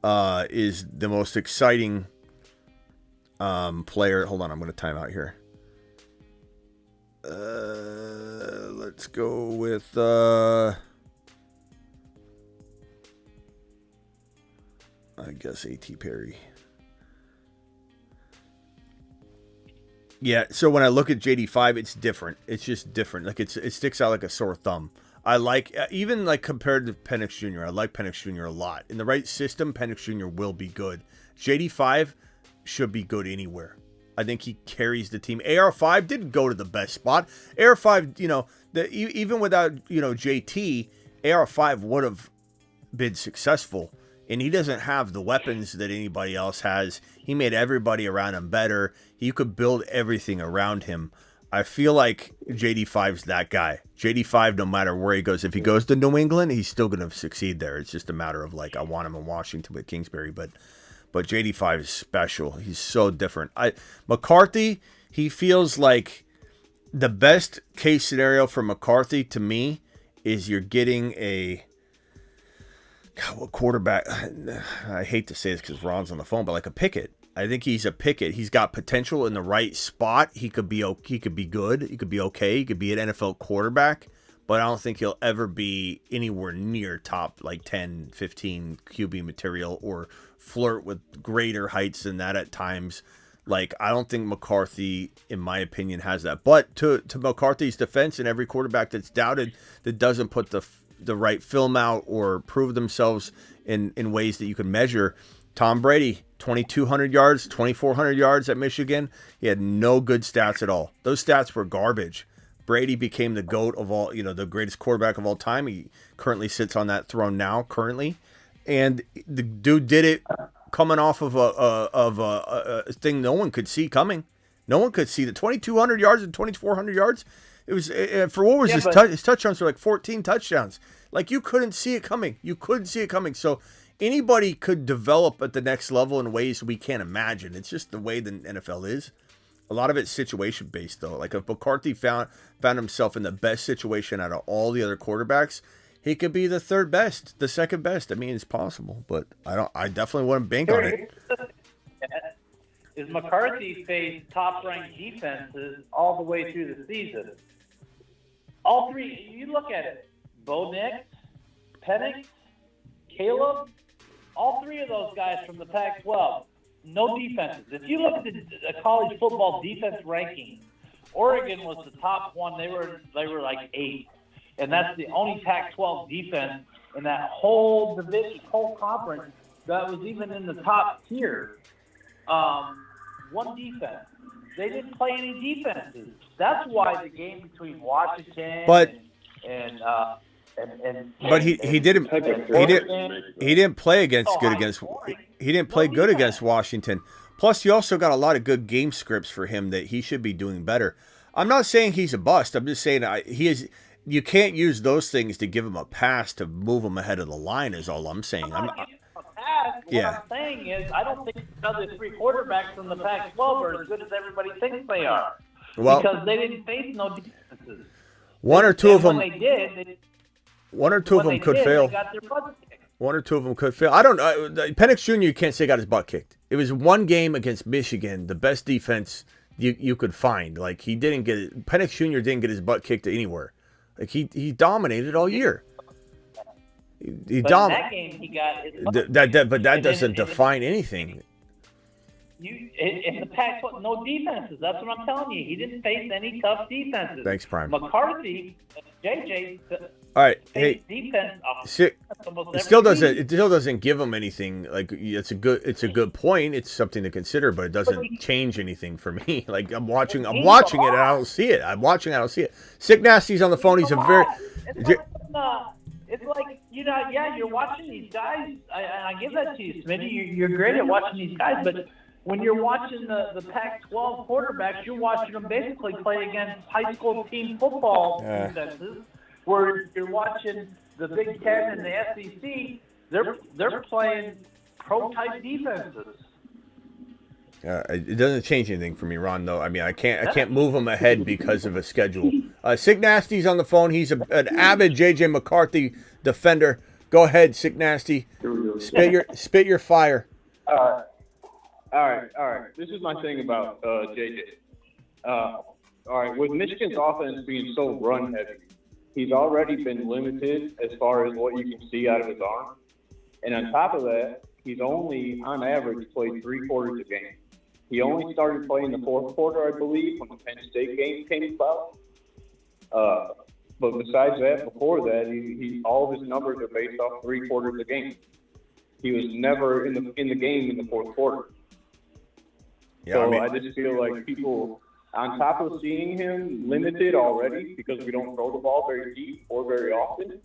is the most exciting player. Hold on, I'm going to time out here. Let's go with I guess A.T. Perry. Yeah, so when I look at JD5, it's different. It's just different. Like it sticks out like a sore thumb. I like, even like compared to Penix Jr., I like Penix Jr. a lot. In the right system, Penix Jr. will be good. JD5 should be good anywhere. I think he carries the team. AR5 didn't go to the best spot. AR5, even without, JT, AR5 would have been successful. And he doesn't have the weapons that anybody else has. He made everybody around him better. You could build everything around him. I feel like JD5's that guy. JD5, no matter where he goes, if he goes to New England, he's still going to succeed there. It's just a matter of like, I want him in Washington with Kingsbury, but JD5 is special. He's so different. McCarthy, he feels like the best case scenario for McCarthy to me is you're getting a quarterback. I hate to say this because Ron's on the phone, but like a Pickett. I think he's a Pickett. He's got potential in the right spot. He could be good. He could be okay. He could be an NFL quarterback, but I don't think he'll ever be anywhere near top like 10, 15 QB material or flirt with greater heights than that at times. Like, I don't think McCarthy, in my opinion, has that. But to McCarthy's defense, and every quarterback that's doubted that doesn't put the right film out or prove themselves in ways that you can measure, Tom Brady, 2,200 yards, 2,400 yards at Michigan. He had no good stats at all. Those stats were garbage. Brady became the GOAT of all, the greatest quarterback of all time. He currently sits on that throne now, and the dude did it coming off of a thing no one could see coming. No one could see the 2,200 yards and 2,400 yards. It was for what was his touchdowns were like 14 touchdowns. Like you couldn't see it coming. You couldn't see it coming. So anybody could develop at the next level in ways we can't imagine. It's just the way the NFL is. A lot of it's situation based though. Like if McCarthy found himself in the best situation out of all the other quarterbacks, he could be the third best, the second best. I mean, it's possible, but I definitely wouldn't bank on it. Is McCarthy faced top-ranked defenses all the way through the season? All three, you look at it, Bo Nix, Penix, Caleb, all three of those guys from the Pac-12, no defenses. If you look at the college football defense rankings, Oregon was the top one. They were like 8th, and that's the only Pac-12 defense in that whole division, whole conference that was even in the top tier. One defense. They didn't play any defenses. That's why the game between Washington but he didn't play good against Washington. Plus, you also got a lot of good game scripts for him that he should be doing better. I'm not saying he's a bust. I'm just saying he is. You can't use those things to give him a pass to move him ahead of the line. Is all I'm saying. What I'm saying is, I don't think the other three quarterbacks from the Pac-12 are as good as everybody thinks they are. Well, because they didn't face no defenses. One or two of them could fail. They got their butts kicked. One or two of them could fail. I don't know. Penix Jr. You can't say got his butt kicked. It was one game against Michigan, the best defense you could find. Like he didn't get it. Penix Jr. didn't get his butt kicked anywhere. Like he dominated all year. He dominated. That game he got his butt but that doesn't define anything. In the Pac-12, no defenses. That's what I'm telling you. He didn't face any tough defenses. Thanks, Prime. McCarthy, JJ. All right, hey. Defense. It still doesn't give him anything. Like it's a good point. It's something to consider, but it doesn't change anything for me. Like I'm watching it and I don't see it. Sick Nasty's on the phone. He's a very. It's like you're watching these guys. I give that to you, Smitty. You're great at watching these guys, but when you're watching the Pac-12 quarterbacks, you're watching them basically play against high school team football defenses. Where you're watching the Big Ten and the SEC, they're playing pro-type defenses. It doesn't change anything for me, Ron. Though I mean, I can't move him ahead because of a schedule. Sick Nasty's on the phone. He's an avid JJ McCarthy defender. Go ahead, Sick Nasty. Spit your fire. All right. This is my thing about JJ. All right, with Michigan's offense being so run heavy, he's already been limited as far as what you can see out of his arm. And on top of that, he's only, on average, played 3 quarters a game. He only started playing the 4th quarter, I believe, when the Penn State game came about. But besides that, before that, he all of his numbers are based off 3 quarters a game. He was never in the game in the 4th quarter. Yeah, so I just feel like people, on top of seeing him limited already because we don't throw the ball very deep or very often,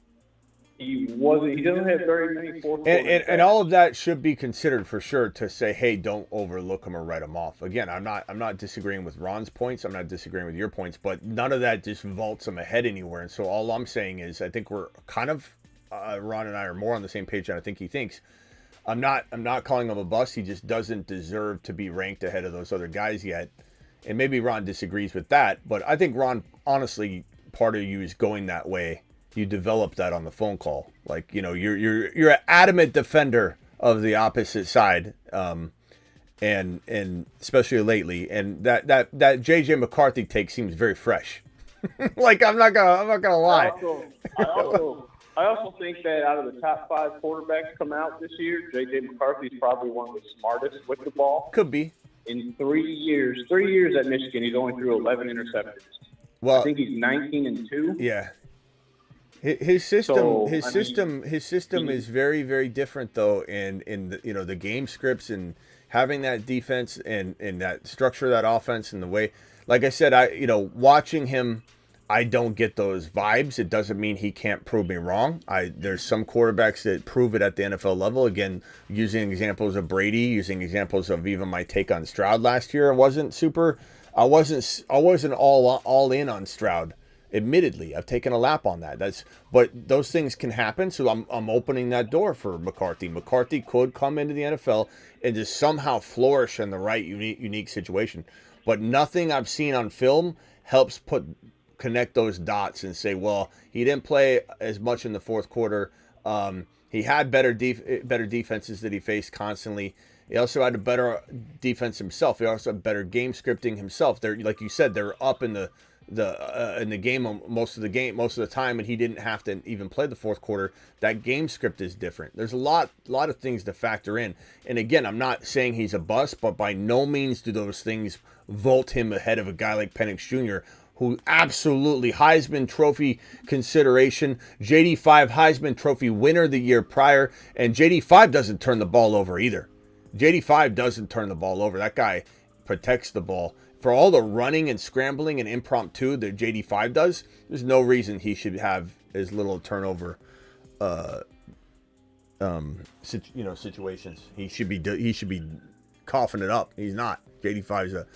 he doesn't have very many 4th quarters. And all of that should be considered for sure to say, hey, don't overlook him or write him off. Again, I'm not disagreeing with Ron's points. I'm not disagreeing with your points, but none of that just vaults him ahead anywhere. And so all I'm saying is I think we're kind of Ron and I are more on the same page than I think he thinks. I'm not calling him a bust. He just doesn't deserve to be ranked ahead of those other guys yet. And maybe Ron disagrees with that, but I think Ron, honestly, part of you is going that way. You developed that on the phone call. Like, you're an adamant defender of the opposite side, and especially lately. And that JJ McCarthy take seems very fresh. Like I'm not gonna lie. I also think that out of the top 5 quarterbacks come out this year, JJ McCarthy's probably one of the smartest with the ball. Could be. In 3 years at Michigan, he's only threw 11 interceptions. Well, I think he's 19-2. Yeah. His system is very, very different though, in the game scripts and having that defense and that structure of that offense and the way, like I said, watching him, I don't get those vibes. It doesn't mean he can't prove me wrong. There's some quarterbacks that prove it at the NFL level. Again, using examples of Brady, using examples of even my take on Stroud last year, I wasn't super I wasn't all in on Stroud. Admittedly, I've taken a lap on that. But those things can happen. So I'm opening that door for McCarthy. McCarthy could come into the NFL and just somehow flourish in the right unique situation. But nothing I've seen on film helps connect those dots and say, well, he didn't play as much in the fourth quarter. He had better defenses that he faced constantly. He also had a better defense himself. He also had better game scripting himself. They're, like you said, they're up in the game most of the time, and he didn't have to even play the fourth quarter. That game script is different. There's a lot of things to factor in. And again, I'm not saying he's a bust, but by no means do those things vault him ahead of a guy like Penix Jr., who absolutely Heisman Trophy consideration, JD5 Heisman Trophy winner the year prior, and JD5 doesn't turn the ball over either. JD5 doesn't turn the ball over. That guy protects the ball. For all the running and scrambling and impromptu that JD5 does, there's no reason he should have as little turnover situations. He should be coughing it up. He's not. JD5 is a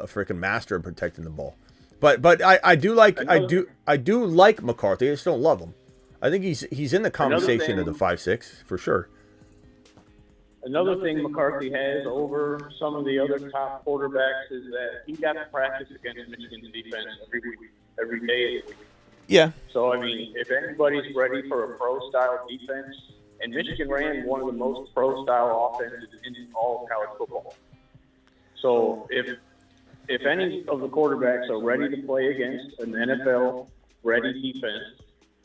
freaking master of protecting the ball. But I do like McCarthy. I just don't love him. I think he's in the conversation of the 5-6 for sure. Another thing McCarthy has over some of the other top quarterbacks is that he got to practice against Michigan's defense every week, every day of the week. Yeah. So, I mean, if anybody's ready for a pro-style defense, and Michigan ran one of the most pro-style offenses in all of college football. So, if any of the quarterbacks are ready to play against an NFL-ready defense,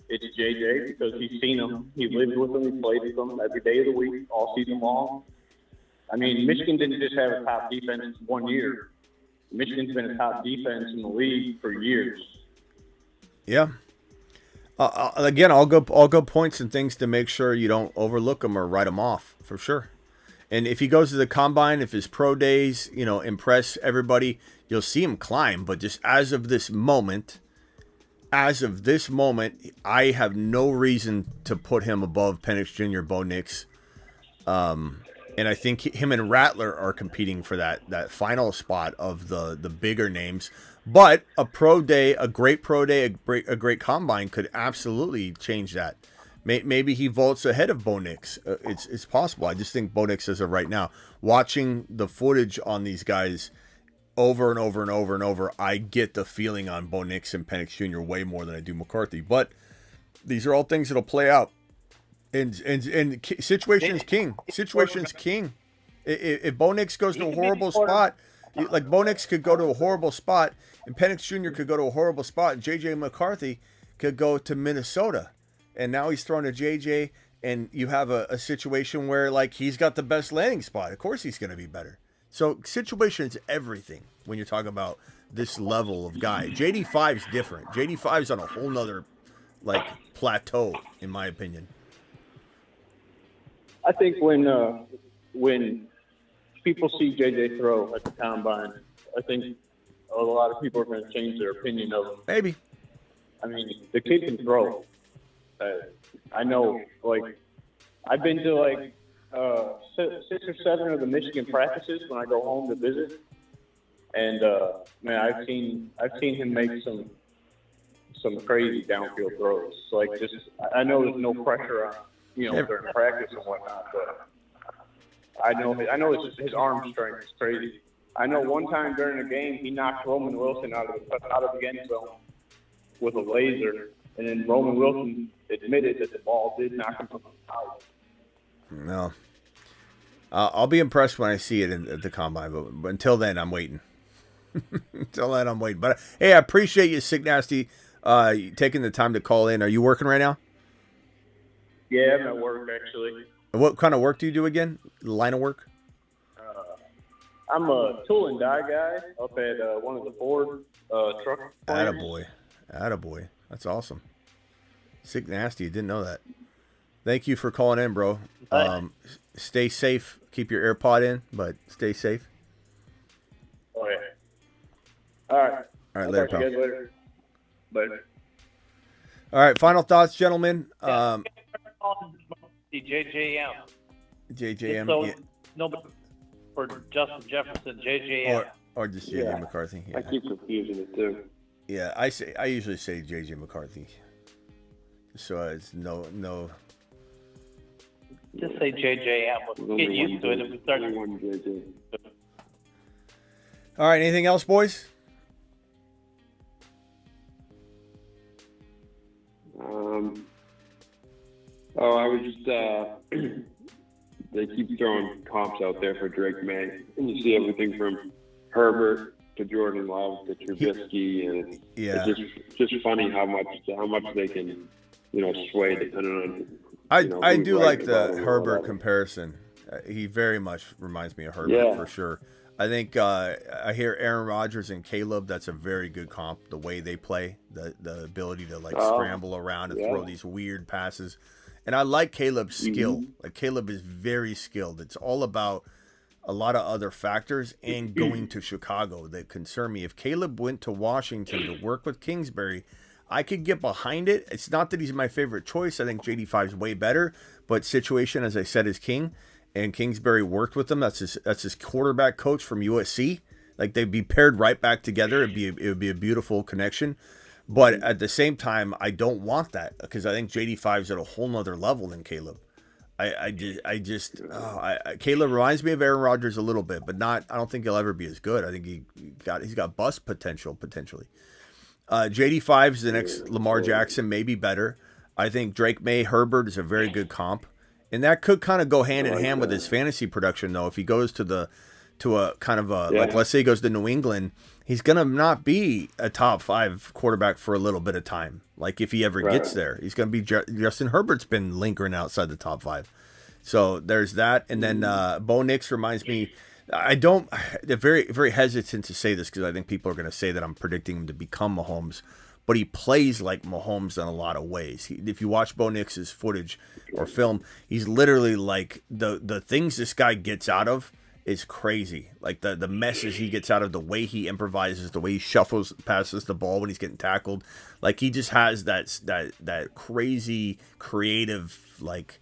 it's JJ, because he's seen them. He lived with them. He played with them every day of the week, all season long. I mean, Michigan didn't just have a top defense 1 year. Michigan's been a top defense in the league for years. Yeah. Again, all good points and things to make sure you don't overlook them or write them off, for sure. And if he goes to the combine, if his pro days, impress everybody, you'll see him climb. But just as of this moment, I have no reason to put him above Penix Jr., Bo Nix. And I think him and Rattler are competing for that final spot of the bigger names. But a pro day, a great pro day, a great combine could absolutely change that. Maybe he vaults ahead of Bo Nix. It's possible. I just think Bo Nix as of right now, watching the footage on these guys over and over and over and over, I get the feeling on Bo Nix and Penix Jr. way more than I do McCarthy. But these are all things that'll play out. And situation is king. Situation is king. If Bo Nix goes to a horrible spot, like Bo Nix could go to a horrible spot, and Penix Jr. could go to a horrible spot, and JJ McCarthy could go to Minnesota. And now he's thrown to JJ, and you have a situation where, like, he's got the best landing spot. Of course he's going to be better. So situation is everything when you're talking about this level of guy. JD5's different. JD5's on a whole nother, like, plateau, in my opinion. I think when people see JJ throw at the combine, I think a lot of people are going to change their opinion of him. Maybe. I mean, the kid can throw. I know, like, I've been to, like, 6 or 7 of the Michigan practices when I go home to visit, and man, I've seen him make some crazy downfield throws. Like, just, I know there's no pressure on, during practice and whatnot, but I know his arm strength is crazy. I know one time during a game he knocked Roman Wilson out of the end zone with a laser, and then Roman Wilson admitted that the ball did knock him out. No. I'll be impressed when I see it at the combine, but until then, I'm waiting. But hey, I appreciate you, Sick Nasty, taking the time to call in. Are you working right now? Yeah, I'm at work, actually. What kind of work do you do again? The line of work? I'm a tool and die guy up at one of the Ford truck plants. Attaboy. That's awesome. Sick Nasty, didn't know that. Thank you for calling in, bro. Stay safe. Keep your AirPod in, but stay safe. Oh, yeah. All right. All right, later, pal. Later. Later. All right, final thoughts, gentlemen. JJM. JJM. So, yeah. nobody for Justin Jefferson, JJM. Or just JJ McCarthy. Yeah. I keep confusing it too. Yeah, I usually say JJ McCarthy. So it's no. Just say JJM. We'll get used to it if we start. One JJ. All right, anything else, boys? I was just they keep throwing comps out there for Drake Maye, and you see everything from Herbert to Jordan Love to Trubisky, and it's just funny how much they can, sway depending on. I do like the Herbert comparison. He very much reminds me of Herbert for sure. I think I hear Aaron Rodgers and Caleb. That's a very good comp. The way they play, the ability to scramble around and throw these weird passes. And I like Caleb's skill. Like Caleb is very skilled. It's all about a lot of other factors and going to Chicago that concern me. If Caleb went to Washington to work with Kingsbury, I could get behind it. It's not that he's my favorite choice. I think JD5 is way better, but situation, as I said, is king. And Kingsbury worked with him. That's his quarterback coach from USC. Like they'd be paired right back together. It would be a beautiful connection. But at the same time, I don't want that because I think JD5 is at a whole nother level than Caleb. Caleb reminds me of Aaron Rodgers a little bit, but not. I don't think he'll ever be as good. I think he's got bust potential potentially. JD5 is the next Lamar Jackson, maybe better. I think Drake Maye Herbert is a very good comp, and that could kind of go hand in hand with his fantasy production though. If he goes to a kind of like let's say he goes to New England, he's gonna not be a top 5 quarterback for a little bit of time. Like if he ever gets there, he's gonna be Justin Herbert's been lingering outside the top 5. So there's that, and then Bo Nix reminds me. I'm very very hesitant to say this because I think people are gonna say that I'm predicting him to become Mahomes, but he plays like Mahomes in a lot of ways. If you watch Bo Nix's footage or film, he's literally like the things this guy gets out of is crazy. Like the messes he gets out of, the way he improvises, the way he shuffles, passes the ball when he's getting tackled. Like he just has that crazy creative like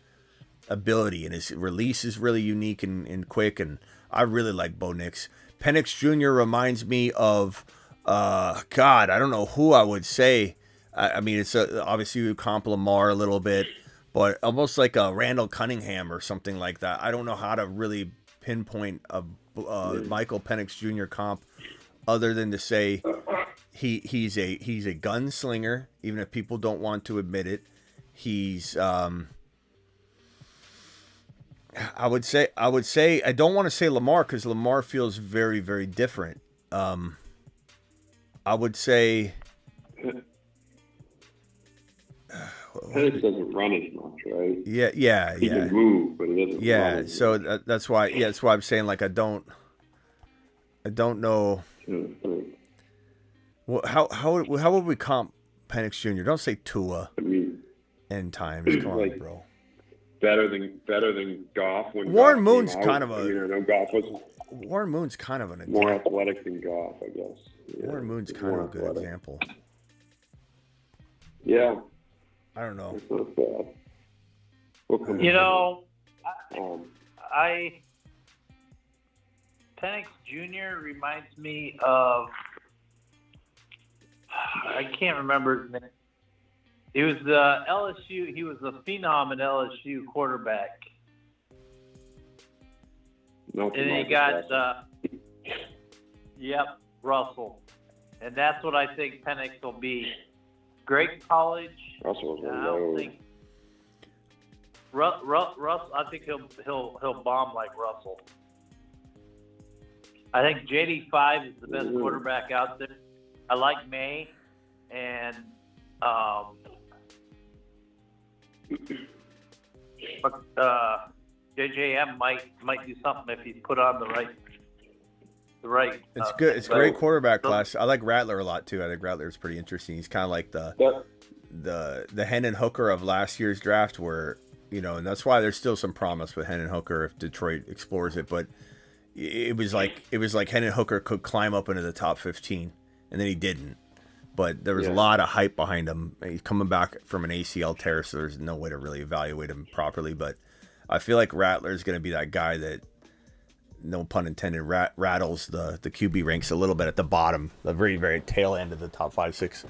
ability, and his release is really unique and quick. And I really like Bo Nix. Penix Jr. reminds me of God. I don't know who I would say. I mean, it's obviously you comp Lamar a little bit, but almost like a Randall Cunningham or something like that. I don't know how to really pinpoint a Michael Penix Jr. comp other than to say he's a gunslinger, even if people don't want to admit it. He's I would say I don't want to say Lamar because Lamar feels very very different. I would say Penix doesn't run as much, right? Yeah. He can move, but he doesn't run as so that's why I'm saying like I don't know. Well, how would we comp Penix Jr.? Don't say Tua. I mean, end times. Come on, bro. Better than Goff. When Warren Goff Moon's came out, kind of a. Goff was Warren Moon's kind of an example. more athletic than Goff, I guess. Yeah, Warren Moon's kind of a good example. Yeah. I don't know. It's not bad. Penix Jr. reminds me of, I can't remember his name. He was LSU. He was a phenom at LSU quarterback. And then he got, Russell. And that's what I think Penix will be. Great college. Russell was I don't think Russ. I think he'll bomb like Russell. I think JD5 is the best quarterback out there. I like Maye, and JJM might do something if he's put on the right. It's good. It's a great quarterback class. I like Rattler a lot too. I think Rattler's pretty interesting. He's kind of like the Hendon Hooker of last year's draft, where and that's why there's still some promise with Hendon Hooker if Detroit explores it. But it was like Hendon Hooker could climb up into the top 15, and then he didn't. But there was a lot of hype behind him. He's coming back from an ACL tear, so there's no way to really evaluate him properly. But I feel like Rattler is going to be that guy that no pun intended, rattles the QB ranks a little bit at the bottom, the very, very tail end of the top 5, 6.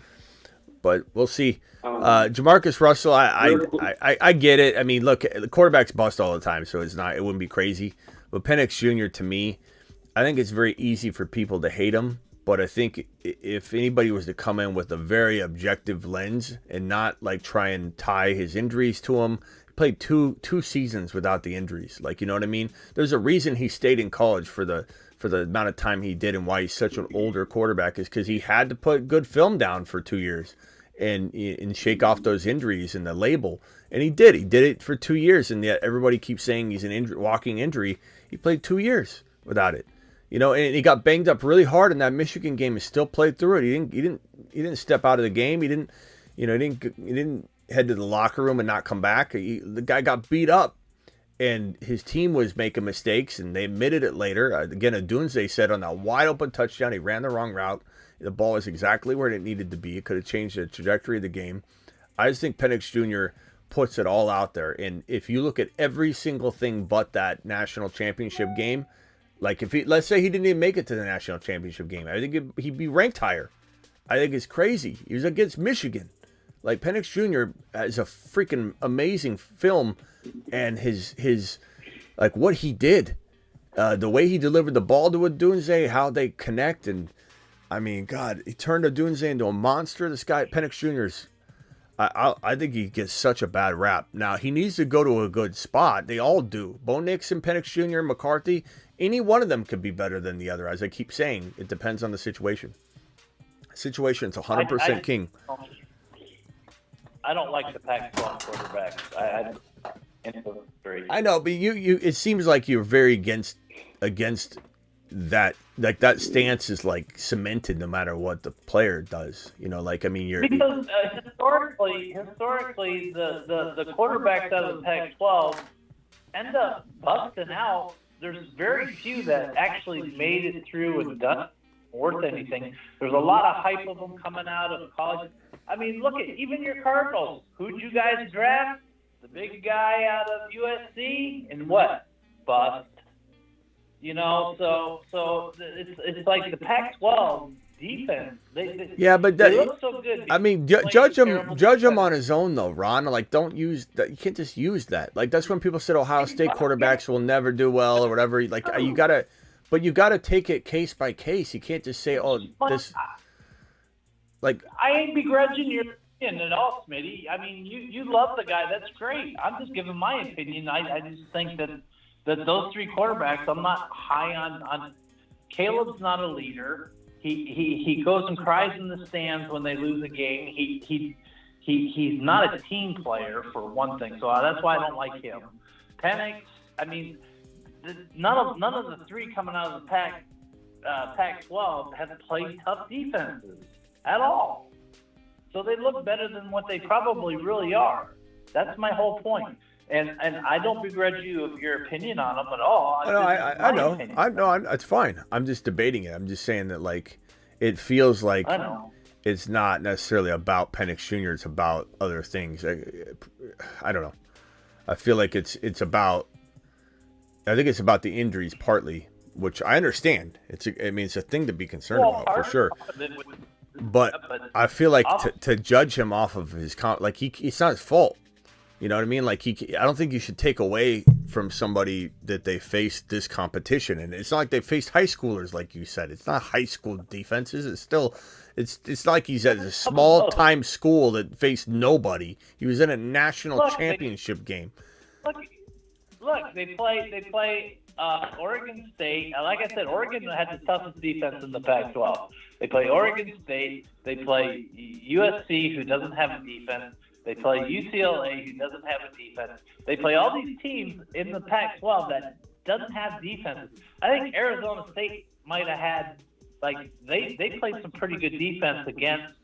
But we'll see. Jamarcus Russell, I get it. I mean, look, the quarterbacks bust all the time, so it wouldn't be crazy. But Penix Jr., to me, I think it's very easy for people to hate him. But I think if anybody was to come in with a very objective lens and not like try and tie his injuries to him, he played two seasons without the injuries. Like, you know what I mean? There's a reason he stayed in college for the amount of time he did, and why he's such an older quarterback is because he had to put good film down for 2 years and shake off those injuries and the label. And he did. He did it for 2 years, and yet everybody keeps saying he's an walking injury. He played 2 years without it. You know, and he got banged up really hard in that Michigan game. He still played through it. He didn't step out of the game. He didn't head to the locker room and not come back. The guy got beat up, and his team was making mistakes, and they admitted it later. Again, Odunze said on that wide open touchdown, he ran the wrong route. The ball was exactly where it needed to be. It could have changed the trajectory of the game. I just think Penix Jr. puts it all out there. And if you look at every single thing but that national championship game, like let's say he didn't even make it to the national championship game, I think he'd be ranked higher. I think it's crazy. He was against Michigan. Like, Penix Jr. is a freaking amazing film, and his like what he did, the way he delivered the ball to Odunze, how they connect, and I mean, God, he turned Odunze into a monster. This guy, Penix Jr.'s, I think he gets such a bad rap. Now, he needs to go to a good spot. They all do. Bo Nix and Penix Jr., McCarthy, any one of them could be better than the other. As I keep saying, it depends on the situation. Situation's 100% king. I don't like the Pac-12 quarterbacks. I know, but you it seems like you're very against that. Like, that stance is like cemented no matter what the player does. You know, like, I mean, because historically the quarterbacks out of the Pac-12 end up busting out. There's very few that actually made it through and done worth anything. There's a lot of hype of them coming out of college. I mean, look at even your Cardinals. Who'd you guys draft? The big guy out of USC, and what? Bust. You know, so it's like the Pac-12 defense. They look so good. I mean, judge him on his own though, Ron. Like, don't use that. You can't just use that. Like, that's when people said Ohio State quarterbacks will never do well or whatever. Like, you gotta take it case by case. You can't just say, oh, this. Like, I ain't begrudging your opinion at all, Smitty. I mean, you love the guy. That's great. I'm just giving my opinion. I just think that those three quarterbacks, I'm not high on. Caleb's not a leader. He goes and cries in the stands when they lose a game. He's not a team player, for one thing. So that's why I don't like him. Penix, I mean, none of the three coming out of the Pac-12 have played tough defenses at all. So they look better than what they probably really are. That's my whole point. And I don't begrudge you of your opinion on them at all. I know. It's fine. I'm just debating it. I'm just saying that, like, it feels like it's not necessarily about Penix Jr. It's about other things. I don't know. I feel like it's about. I think it's about the injuries partly, which I understand. It's a thing to be concerned about for sure. But I feel like to judge him off of his it's not his fault. You know what I mean? Like, I don't think you should take away from somebody that they faced this competition. And it's not like they faced high schoolers, like you said. It's not high school defenses. It's still, it's like he's at a small time school that faced nobody. He was in a national championship game. Look, they play Oregon State. Like I said, Oregon had the toughest defense in the Pac-12. They play Oregon State. They play USC, who doesn't have a defense. They play UCLA, who doesn't have a defense. They play all these teams in the Pac-12 that doesn't have defenses. I think Arizona State might have had, like, they played some pretty good defense against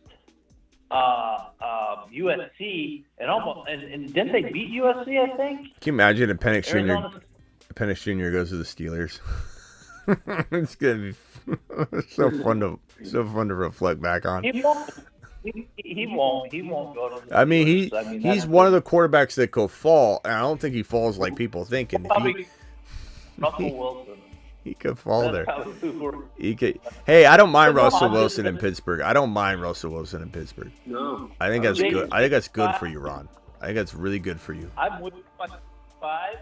USC, and didn't they beat USC, I think? Can you imagine if Penix Jr. goes to the Steelers? It's gonna be so fun to reflect back on. He won't go to the I mean, he's one of the quarterbacks that could fall, and I don't think he falls like people think. And Russell Wilson. He could fall there. That's how we were. He could. Hey, I don't mind No, Russell I'm Wilson just- in Pittsburgh. I don't mind Russell Wilson in Pittsburgh. No. I think that's Jay- good. I think that's good for you, Ron. I think that's really good for you. I'm with you on 5.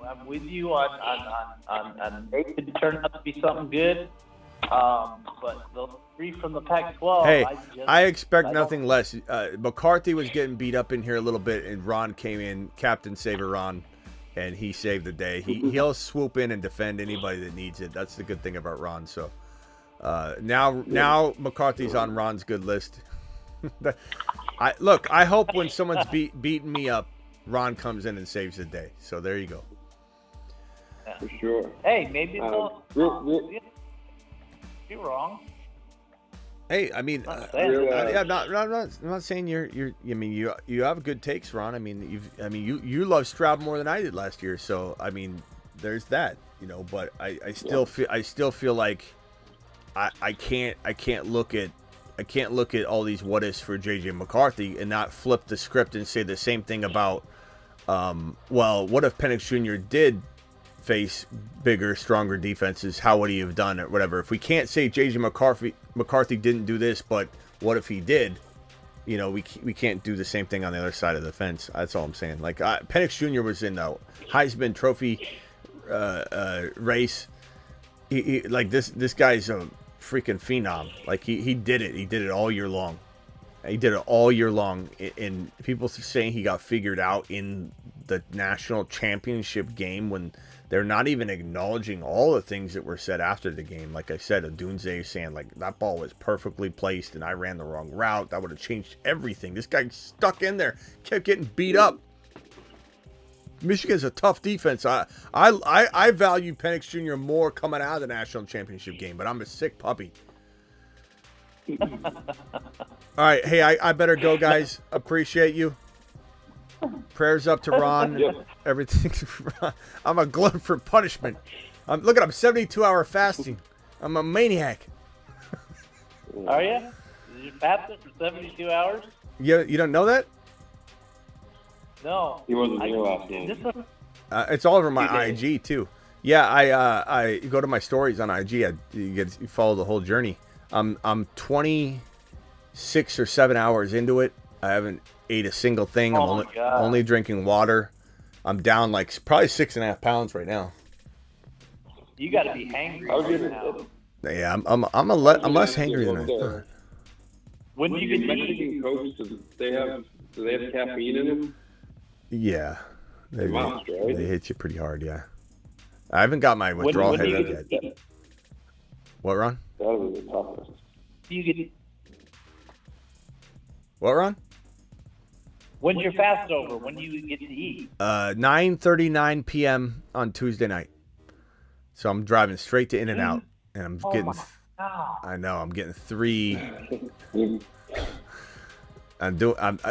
I'm with you on they could turn out to be something good. But the 3 from the Pac-12. Hey, I expect I nothing less. McCarthy was getting beat up in here a little bit, and Ron came in, Captain Saver Ron, and he saved the day. He'll swoop in and defend anybody that needs it. That's the good thing about Ron. So now McCarthy's on Ron's good list. I hope when someone's beating me up, Ron comes in and saves the day. So there you go. For sure. Hey, maybe they'll. You're wrong. Hey, I mean, I'm not saying you're. I mean, you have good takes, Ron. I mean, you love Stroud more than I did last year. So I mean, there's that, But I still feel like I can't look at all these what ifs for JJ McCarthy and not flip the script and say the same thing about. Well, what if Penix Jr. did face bigger, stronger defenses? How would he have done it? Whatever. If we can't say JJ McCarthy didn't do this, but what if he did? We can't do the same thing on the other side of the fence. That's all I'm saying. Like Penix Jr. was in the Heisman Trophy race. He like this guy's a freaking phenom. Like he did it. He did it all year long. He did it all year long. And people saying he got figured out in the national championship game when they're not even acknowledging all the things that were said after the game. Like I said, Odunze saying, like, that ball was perfectly placed and I ran the wrong route. That would have changed everything. This guy stuck in there, kept getting beat up. Michigan's a tough defense. I value Penix Jr. more coming out of the national championship game, but I'm a sick puppy. All right. Hey, I better go, guys. Appreciate you. Prayers up to Ron. Yep. Everything. I'm a glutton for punishment. Look at him, 72-hour fasting. I'm a maniac. Are you? You're fasting for 72 hours? You don't know that? No. He wasn't here last night. It's all over my IG too. Yeah, I go to my stories on IG. You follow the whole journey. I'm 26 or 7 hours into it. I haven't ate a single thing. I'm only drinking water. I'm down like probably 6.5 pounds right now. You got to be hangry right now. Yeah, I'm less hangry than I thought. When do you get to eat? Mexican Cokes, do they have caffeine in them? Yeah, they must, right? They hit you pretty hard. Yeah, I haven't got my withdrawal headache yet. What, Ron? That was the toughest. You get. What, Ron? When's your fast over? When do you get to eat? 9:39 p.m. on Tuesday night. So I'm driving straight to In-N-Out, and I'm getting. I know I'm getting 3.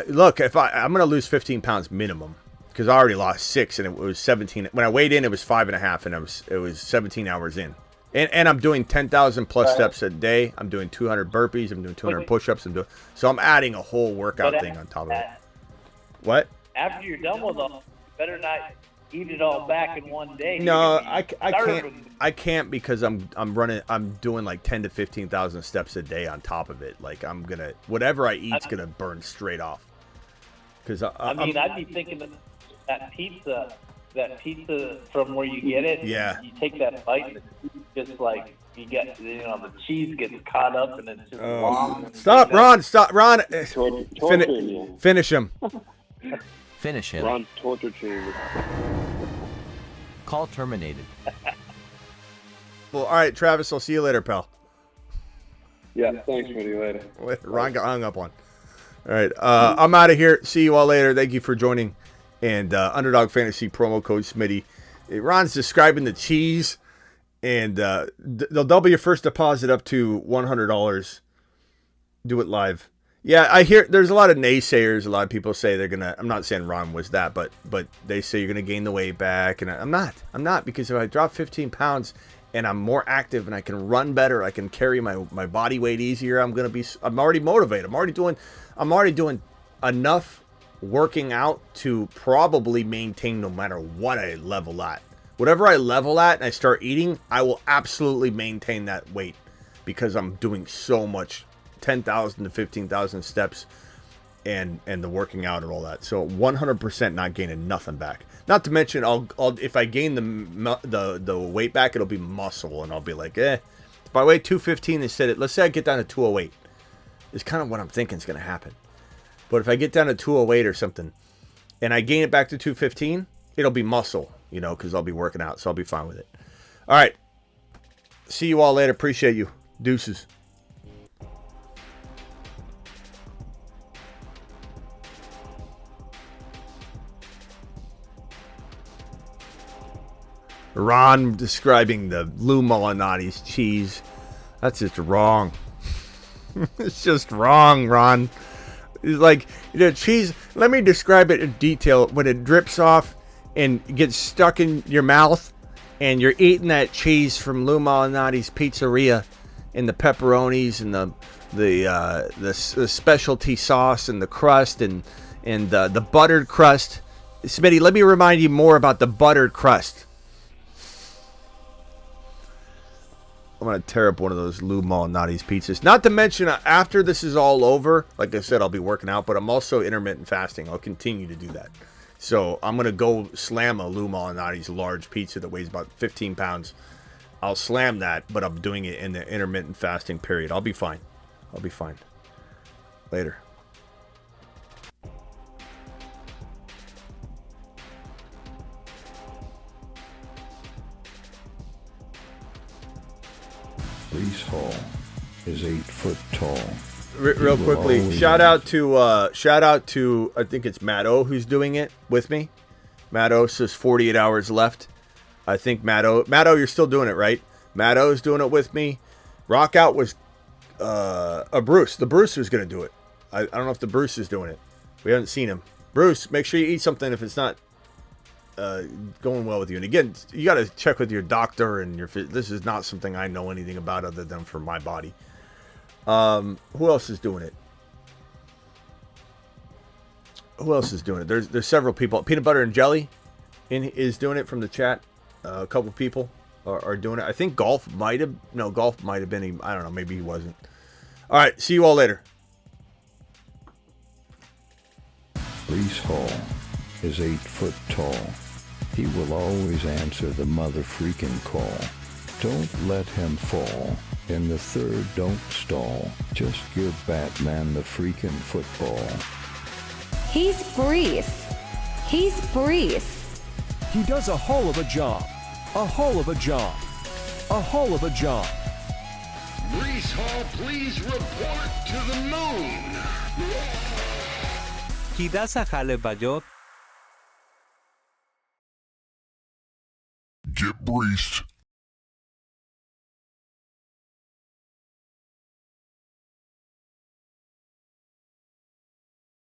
Look, if I'm gonna lose 15 pounds minimum because I already lost 6 and it was 17. When I weighed in, it was 5.5, and it was 17 hours in. And I'm doing 10,000 plus steps a day. I'm doing 200 burpees. I'm doing 200 push-ups. So I'm adding a whole workout thing on top of it. What? After you're done with all, you better not eat it all back in one day. No, I can't. I can't because I'm doing like 10 to 15,000 steps a day on top of it. Like whatever I eat's gonna burn straight off. Because I'd be thinking that pizza from where you get it. Yeah. You take that bite and it's just like you get, the cheese gets caught up and it's just long. Stop, Ron! Stop, Ron! Finish him. Finish him. Ron torture chamber. Call terminated. Well, all right, Travis. I'll see you later, pal. Yeah, thanks, Smitty. Later. Ron got hung up on. All right, I'm out of here. See you all later. Thank you for joining. And Underdog Fantasy promo code Smitty. Ron's describing the cheese, and they'll double your first deposit up to $100. Do it live. Yeah, I hear there's a lot of naysayers. A lot of people say they're gonna. I'm not saying Ron was that, but they say you're gonna gain the weight back, and I'm not because if I drop 15 pounds and I'm more active and I can run better, I can carry my body weight easier. I'm already motivated. I'm already doing enough working out to probably maintain no matter what I level at. Whatever I level at and I start eating, I will absolutely maintain that weight because I'm doing so much, 10,000 to 15,000 steps and the working out and all that. So 100% not gaining nothing back. Not to mention, I'll if I gain the weight back, it'll be muscle, and I'll be like, If I weigh 215 instead, let's say I get down to 208. It's kind of what I'm thinking is going to happen. But if I get down to 208 or something, and I gain it back to 215, it'll be muscle, because I'll be working out, so I'll be fine with it. All right. See you all later. Appreciate you. Deuces. Ron describing the Lou Molinati's cheese. That's just wrong. It's just wrong, Ron. It's like, cheese, let me describe it in detail. When it drips off and gets stuck in your mouth and you're eating that cheese from Lou Molinati's Pizzeria and the pepperonis and the specialty sauce and the crust and the buttered crust. Smitty, let me remind you more about the buttered crust. I'm going to tear up one of those Lou Molinati's pizzas. Not to mention, after this is all over, like I said, I'll be working out, but I'm also intermittent fasting. I'll continue to do that. So I'm going to go slam a Lou Molinati's large pizza that weighs about 15 pounds. I'll slam that, but I'm doing it in the intermittent fasting period. I'll be fine. I'll be fine. Later. Brees Hall is 8 foot tall. Real quickly, shout out to I think it's Matt O who's doing it with me. Matt O says 48 hours left. I think Matt O, you're still doing it, right? Matt O is doing it with me. Rock Out was a Bruce. The Bruce was going to do it. I don't know if the Bruce is doing it. We haven't seen him. Bruce, make sure you eat something if it's not going well with you. And again, you got to check with your doctor and this is not something I know anything about other than for my body. Who else is doing it? There's several people. Peanut Butter and Jelly is doing it from the chat. A couple people are doing it. I think Golf might have been. I don't know. Maybe he wasn't. All right. See you all later. Brees Hall is 8 foot tall. He will always answer the mother freaking call. Don't let him fall. In the third, don't stall. Just give Batman the freaking football. He's Brees. He does a hell of a job. A hell of a job. Brees Hall, please report to the moon. He does a hell of a job. Get Brees.